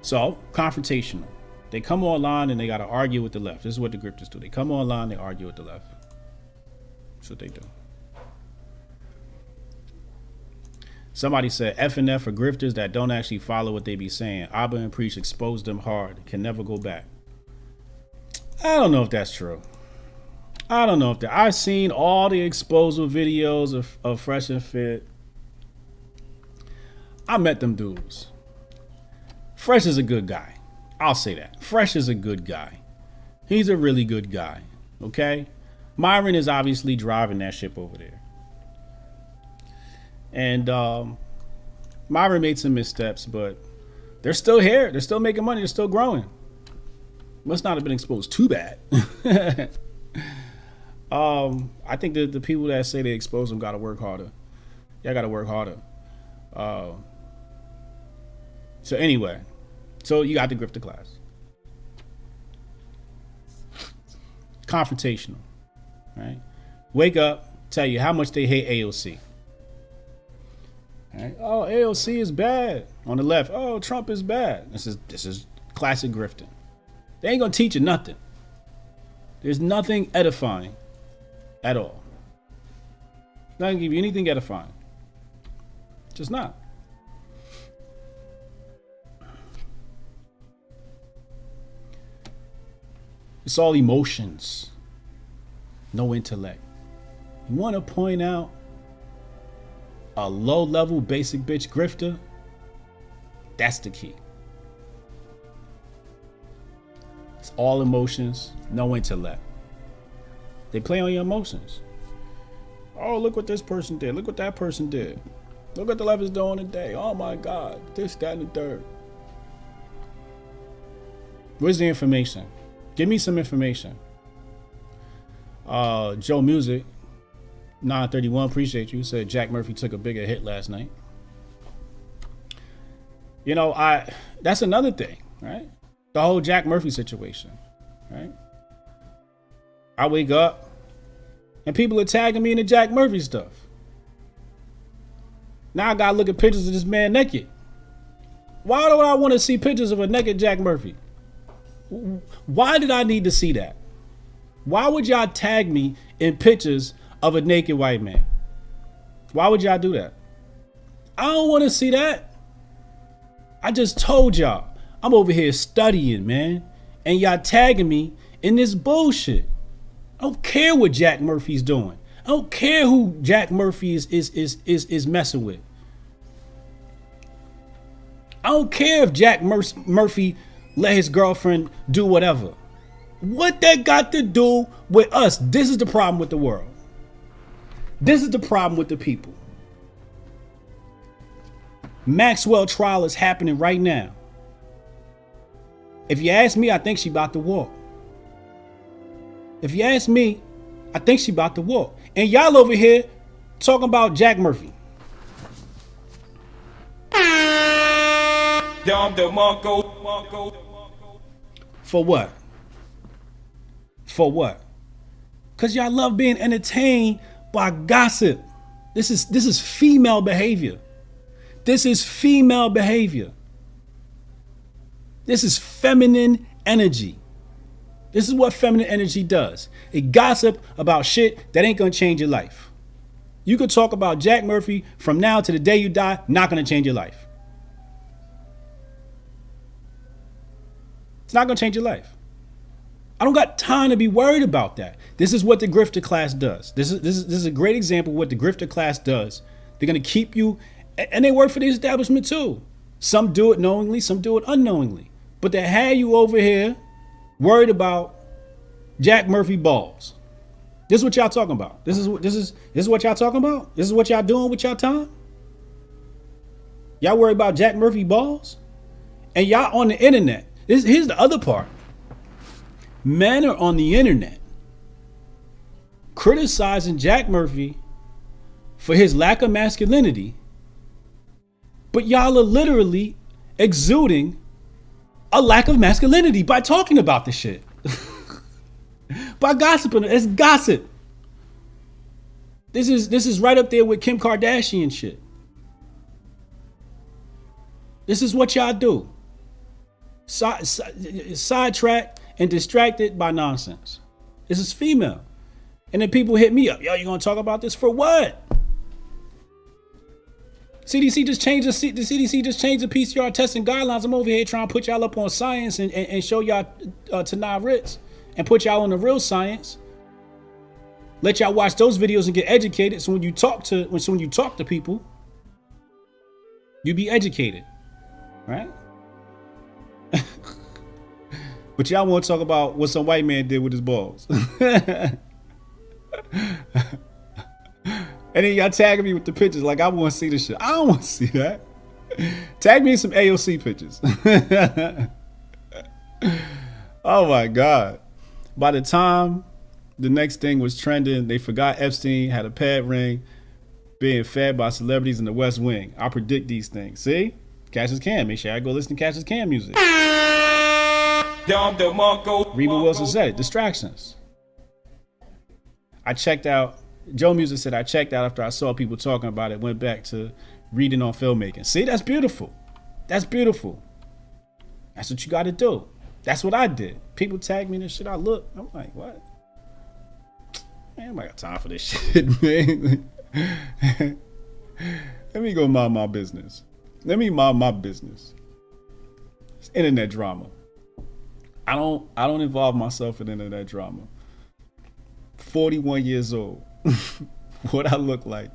So, confrontational. They come online and they got to argue with the left. This is what the grifters do. They come online, they argue with the left. That's what they do. Somebody said F and F for grifters that don't actually follow what they be saying. Abba and Preach exposed them hard. Can never go back. I don't know if that's true. I don't know if that. I've seen all the exposal videos of Fresh and Fit. I met them dudes. Fresh is a good guy. I'll say that. Fresh is a good guy. He's a really good guy. Okay? Myron is obviously driving that ship over there. And Myron made some missteps, but they're still here. They're still making money. They're still growing. Must not have been exposed too bad. I think the people that say they expose them got to work harder. Y'all got to work harder. So anyway, so you got the grifter class. Confrontational, right? Wake up, tell you how much they hate AOC. Right? Oh, AOC is bad. On the left, oh, Trump is bad. This is classic grifting. They ain't gonna teach you nothing. There's nothing edifying at all. Not gonna give you anything edifying. Just not. It's all emotions. No intellect. You want to point out a low-level basic bitch grifter? That's the key. It's all emotions, no intellect. They play on your emotions. Oh, look what this person did. Look what that person did. Look what the left is doing today. Oh my God. This, that, and the third. Where's the information? Give me some information. Joe Music, 931, appreciate you. Said Jack Murphy took a bigger hit last night. You know, that's another thing, right? The whole Jack Murphy situation, right? I wake up and people are tagging me in the Jack Murphy stuff. Now I gotta look at pictures of this man naked. Why do I want to see pictures of a naked Jack Murphy? Why did I need to see that? Why would y'all tag me in pictures of a naked white man? Why would y'all do that? I don't want to see that. I just told y'all, I'm over here studying, man. And y'all tagging me in this bullshit. I don't care what Jack Murphy's doing. I don't care who Jack Murphy is messing with. I don't care if Jack Murphy let his girlfriend do whatever. What that got to do with us? This is the problem with the world. This is the problem with the people. Maxwell trial is happening right now. If you ask me, I think she about to walk. If you ask me, I think she about to walk. And y'all over here talking about Jack Murphy. For what? For what? Because y'all love being entertained by gossip. This is female behavior. This is female behavior. This is feminine energy. This is what feminine energy does. It gossip about shit that ain't gonna change your life. You could talk about Jack Murphy from now to the day you die, not gonna change your life. It's not gonna change your life. I don't got time to be worried about that. This is what the grifter class does. This is a great example of what the grifter class does. They're gonna keep you, and they work for the establishment too. Some do it knowingly, some do it unknowingly. But they had you over here worried about Jack Murphy balls. This is what y'all talking about. This is what y'all talking about. This is what y'all doing with y'all time. Y'all worried about Jack Murphy balls, and y'all on the internet. Here's the other part. Men are on the internet criticizing Jack Murphy for his lack of masculinity, but y'all are literally exuding a lack of masculinity by talking about this shit. By gossiping. It's gossip. This is right up there with Kim Kardashian shit. This is what y'all do. Sidetracked and distracted by nonsense. This is female. And then people hit me up. Yo, you gonna talk about this for what? CDC just changed the PCR testing guidelines. I'm over here trying to put y'all up on science and show y'all Tanah Ritz and put y'all on the real science. Let y'all watch those videos and get educated. So when you talk to people, you be educated, right? But y'all want to talk about what some white man did with his balls. And then y'all tagging me with the pictures like I want to see this shit. I don't want to see that. Tag me in some AOC pictures. Oh my God. By the time the next thing was trending, they forgot Epstein had a pad ring being fed by celebrities in the West Wing. I predict these things. See? Cassius Cam. Make sure I go listen to Cassius Cam music. Reba Wilson said it. Distractions. I checked out. Joe Music said I checked out after I saw people talking about it. Went back to reading on filmmaking. See, that's beautiful. That's beautiful. That's what you got to do. That's what I did. People tag me and shit. I look. I'm like, what? Man, I got time for this shit, man. Let me go mind my business. Let me mind my business. It's internet drama. I don't involve myself in internet drama. 41 years old. What I look like.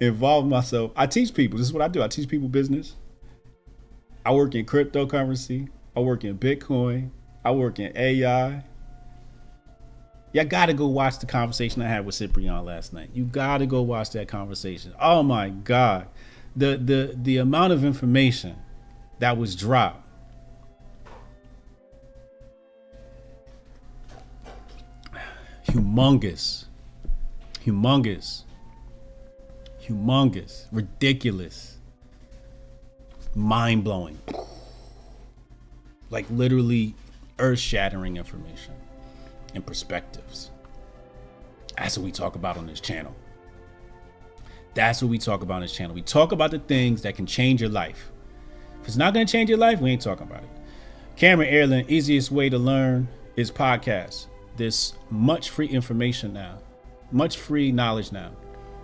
Involve myself. I teach people. This is what I do. I teach people business. I work in cryptocurrency. I work in Bitcoin. I work in AI. Y'all gotta go watch the conversation I had with Cyprian last night. You gotta go watch that conversation. Oh my God. The amount of information that was dropped. Humongous, ridiculous, mind-blowing, like literally earth-shattering information and perspectives. That's what we talk about on this channel. That's what we talk about on this channel. We talk about the things that can change your life. If it's not going to change your life, we ain't talking about it. Cameron Airland, easiest way to learn is podcast. There's much free information now, much free knowledge now,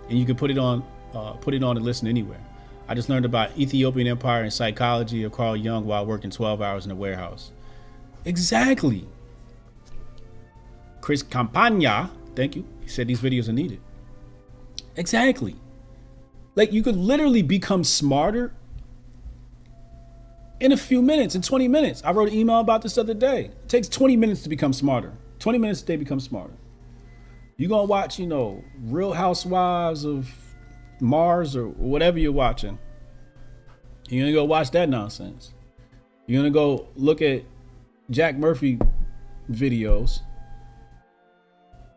and you can put it on and listen anywhere. I just learned about Ethiopian Empire and psychology of Carl Jung while working 12 hours in a warehouse. Exactly. Chris Campagna, thank you. He said these videos are needed. Exactly. Like, you could literally become smarter in a few minutes, in 20 minutes. I wrote an email about this the other day. It takes 20 minutes to become smarter. 20 minutes a day become smarter. You gonna watch, Real Housewives of Mars or whatever you're watching. You're gonna go watch that nonsense. You're gonna go look at Jack Murphy videos,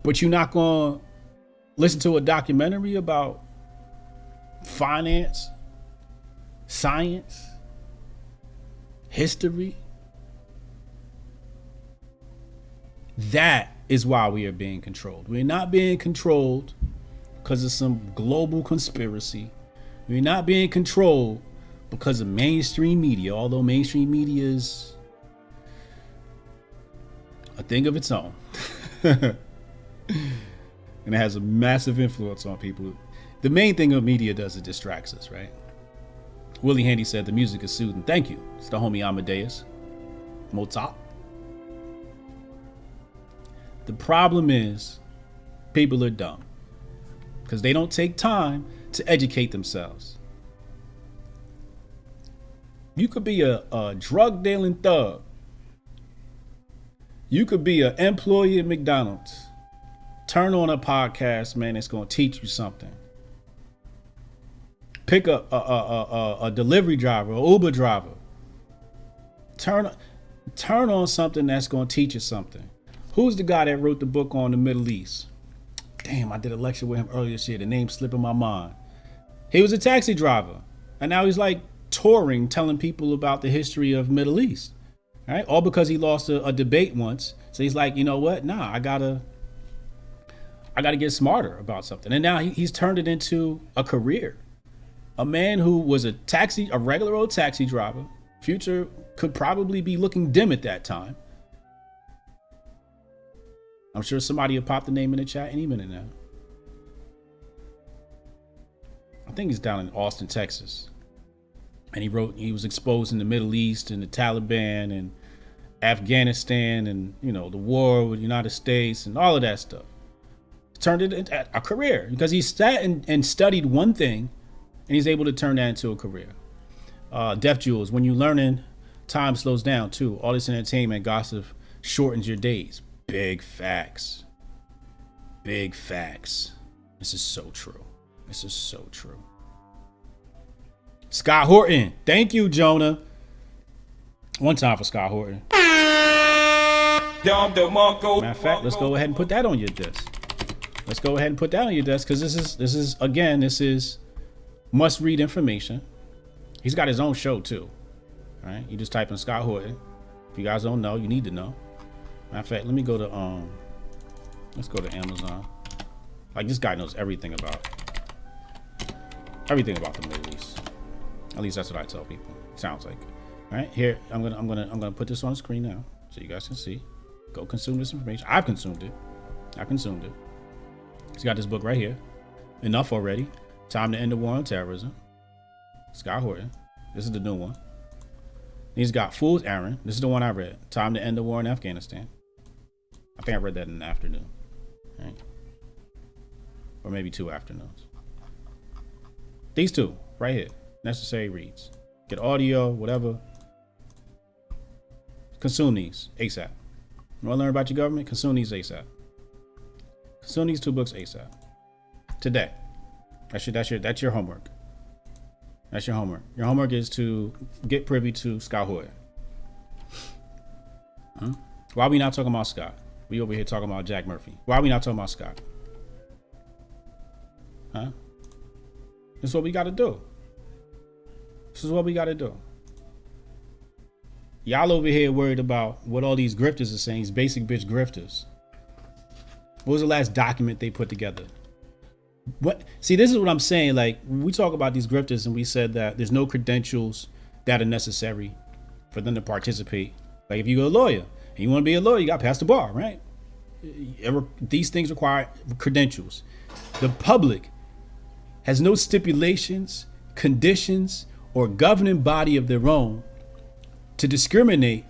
but you're not gonna listen to a documentary about finance, science, history. That is why we are being controlled. We're not being controlled because of some global conspiracy. We're not being controlled because of mainstream media, although mainstream media is a thing of its own. And it has a massive influence on people. The main thing of media does, it distracts us, right? Willie Handy said the music is soothing. Thank you. It's the homie Amadeus Mozart. The problem is people are dumb because they don't take time to educate themselves. You could be a drug dealing thug. You could be an employee at McDonald's. Turn on a podcast, man, it's going to teach you something. Pick up a delivery driver, an Uber driver. Turn on something that's going to teach you something. Who's the guy that wrote the book on the Middle East? Damn, I did a lecture with him earlier this year. The name's slipping my mind. He was a taxi driver, and now he's like touring, telling people about the history of Middle East. All right, all because he lost a debate once. So he's like, you know what? Nah, I gotta get smarter about something. And now he's turned it into a career. A man who was a regular old taxi driver. Future could probably be looking dim at that time. I'm sure somebody will pop the name in the chat any minute now. I think he's down in Austin, Texas. And he was exposed in the Middle East and the Taliban and Afghanistan and, the war with the United States and all of that stuff. Turned it into a career because he sat and studied one thing and he's able to turn that into a career. Deaf Jewels, when you're learning, time slows down too. All this entertainment gossip shortens your days. Big facts. Big facts. This is so true. This is so true. Scott Horton. Thank you, Jonah. One time for Scott Horton. Matter of fact, let's go ahead and put that on your desk. Let's go ahead and put that on your desk because this is must read information. He's got his own show too. All right, you just type in Scott Horton. If you guys don't know, you need to know. Matter of fact, let me go to let's go to Amazon. Like, this guy knows everything about the Middle East. At least that's what I tell people. Sounds like. All right, here I'm gonna put this on the screen now so you guys can see. Go consume this information. I've consumed it. He's got this book right here. Enough Already. Time to End the War on Terrorism. Scott Horton. This is the new one. He's got Fool's Errand. This is the one I read. Time to End the War in Afghanistan. I think I read that in the afternoon. Right? Or maybe 2 afternoons. These two right here. Necessary reads. Get audio, whatever. Consume these ASAP. You want to learn about your government? Consume these ASAP. Consume these 2 books ASAP. Today. That's your homework. That's your homework. Your homework is to get privy to Scott Horton. Why are we not talking about Scott? We over here talking about Jack Murphy. Why are we not talking about Scott? This is what we got to do. Y'all over here worried about what all these grifters are saying. These basic bitch grifters. What was the last document they put together? What? See, this is what I'm saying. Like, we talk about these grifters and we said that there's no credentials that are necessary for them to participate. Like, if you're a lawyer and you want to be a lawyer, you got to pass the bar, right? These things require credentials. The public has no stipulations, conditions, or governing body of their own to discriminate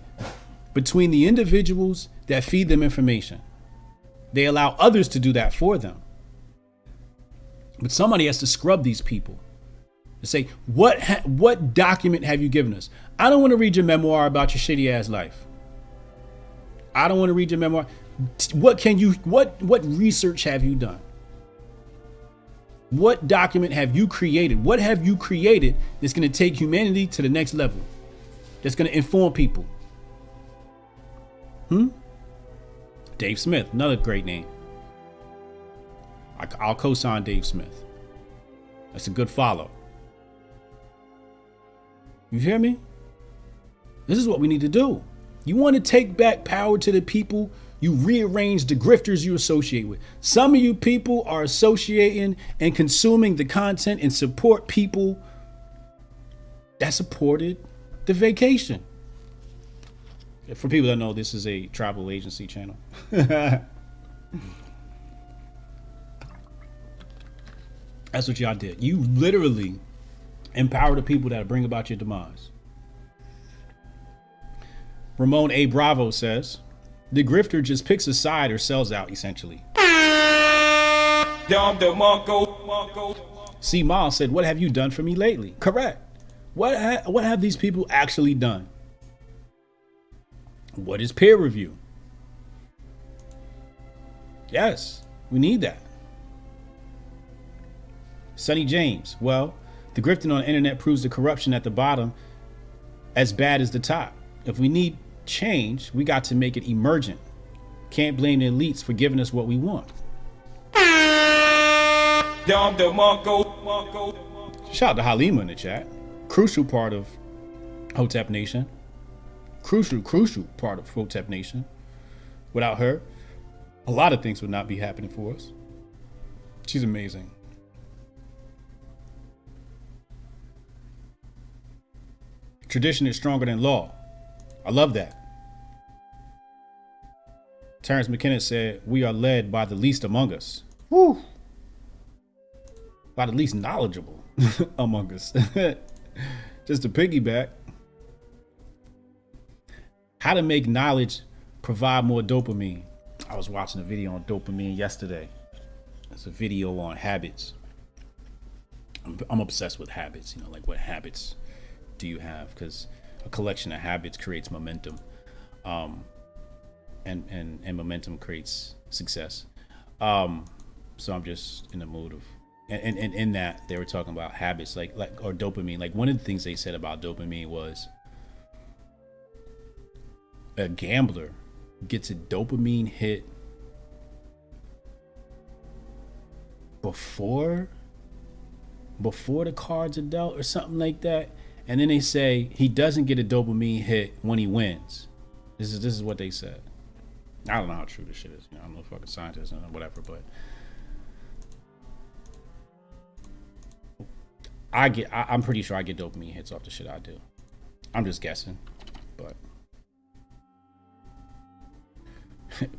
between the individuals that feed them information. They allow others to do that for them. But somebody has to scrub these people and say, what document have you given us? I don't want to read your memoir about your shitty ass life. I don't want to read your memoir. What research have you done? What document have you created? What have you created that's going to take humanity to the next level? That's going to inform people? Dave Smith, another great name. I'll co-sign Dave Smith. That's a good follow. You hear me? This is what we need to do. You want to take back power to the people, you rearrange the grifters you associate with. Some of you people are associating and consuming the content and support people that supported the vacation. For people that know, this is a travel agency channel. That's what y'all did. You literally empower the people that bring about your demise. Ramon A. Bravo says, the grifter just picks a side or sells out, essentially. C. Miles said, what have you done for me lately? Correct. What have these people actually done? What is peer review? Yes, we need that. Sonny James, well, the grifting on the internet proves the corruption at the bottom as bad as the top. If we need change, we got to make it emergent. Can't blame the elites for giving us what we want. Shout out to Halima in the chat. Crucial part of Hotep Nation. Crucial part of Hotep Nation. Without her, a lot of things would not be happening for us. She's amazing. Tradition is stronger than law. I love that. Terrence McKenna said, we are led by the least among us. Woo! By the least knowledgeable among us. Just to piggyback. How to make knowledge provide more dopamine. I was watching a video on dopamine yesterday. It's a video on habits. I'm obsessed with habits, you know, like what habits do you have? Because a collection of habits creates momentum, and momentum creates success. So I'm just in the mood of, and in that they were talking about habits, like or dopamine. Like one of the things they said about dopamine was a gambler gets a dopamine hit before the cards are dealt or something like that. And then they say he doesn't get a dopamine hit when he wins. This is what they said. I don't know how true this shit is. You know, I'm no fucking scientist or whatever, but I'm pretty sure I get dopamine hits off the shit I do. I'm just guessing, but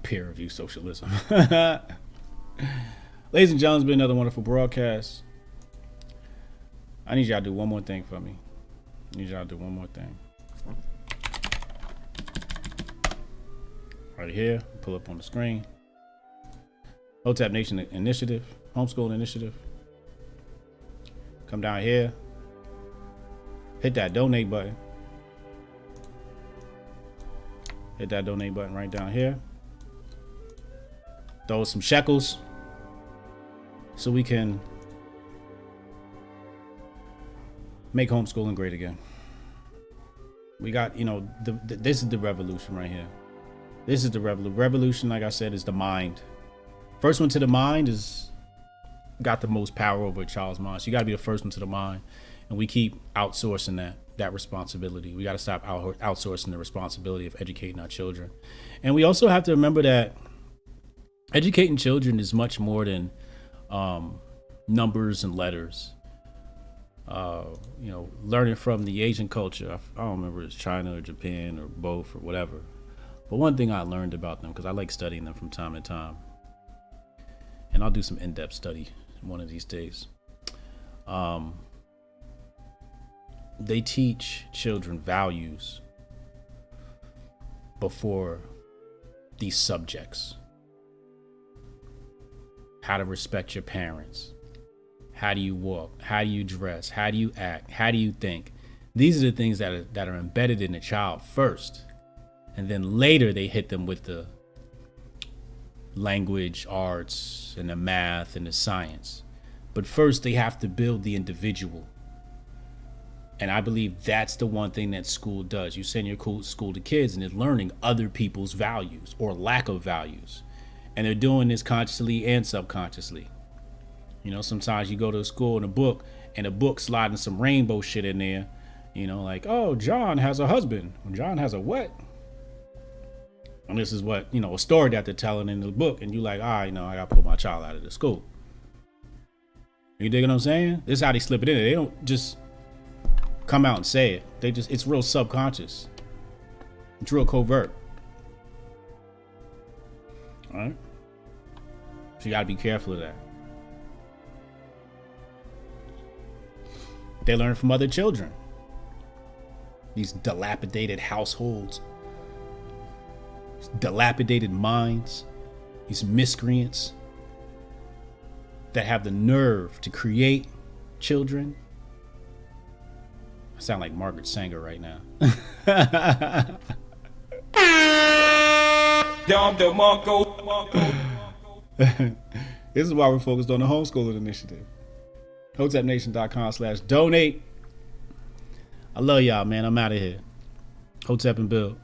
peer review socialism. Ladies and gentlemen, it's been another wonderful broadcast. I need y'all to do one more thing for me. Right here, pull up on the screen. Hotep Nation Initiative, Homeschool Initiative. Come down here. Hit that donate button. Hit that donate button right down here. Throw some shekels so we can make homeschooling great again. We got, you know, this is the revolution right here. This is the revolution. Like I said, is the mind. First one to the mind is got the most power over a child's mind. So you got to be the first one to the mind, and we keep outsourcing that responsibility. We got to stop outsourcing the responsibility of educating our children. And we also have to remember that educating children is much more than numbers and letters. You know, learning from the Asian culture. I don't remember if it's China or Japan or both or whatever. But one thing I learned about them, because I like studying them from time to time, and I'll do some in-depth study one of these days. they teach children values before these subjects. How to respect your parents. How do you walk? How do you dress? How do you act? How do you think? These are the things that are embedded in the child first. And then later they hit them with the language, arts, and the math and the science. But first they have to build the individual. And I believe that's the one thing that school does. You send your school to kids and they're learning other people's values or lack of values. And they're doing this consciously and subconsciously. You know, sometimes you go to a school and a book sliding some rainbow shit in there. You know, like, oh, John has a husband. John has a what? And this is what, you know, a story that they're telling in the book. And you like, I got to pull my child out of the school. You dig what I'm saying? This is how they slip it in there. They don't just come out and say it. It's real subconscious. It's real covert. All right? So you got to be careful of that. They learn from other children. These dilapidated households. These dilapidated minds. These miscreants that have the nerve to create children. I sound like Margaret Sanger right now. This is why we're focused on the homeschooling initiative. HotepNation.com/donate. I love y'all, man. I'm out of here. Hotep and Bill.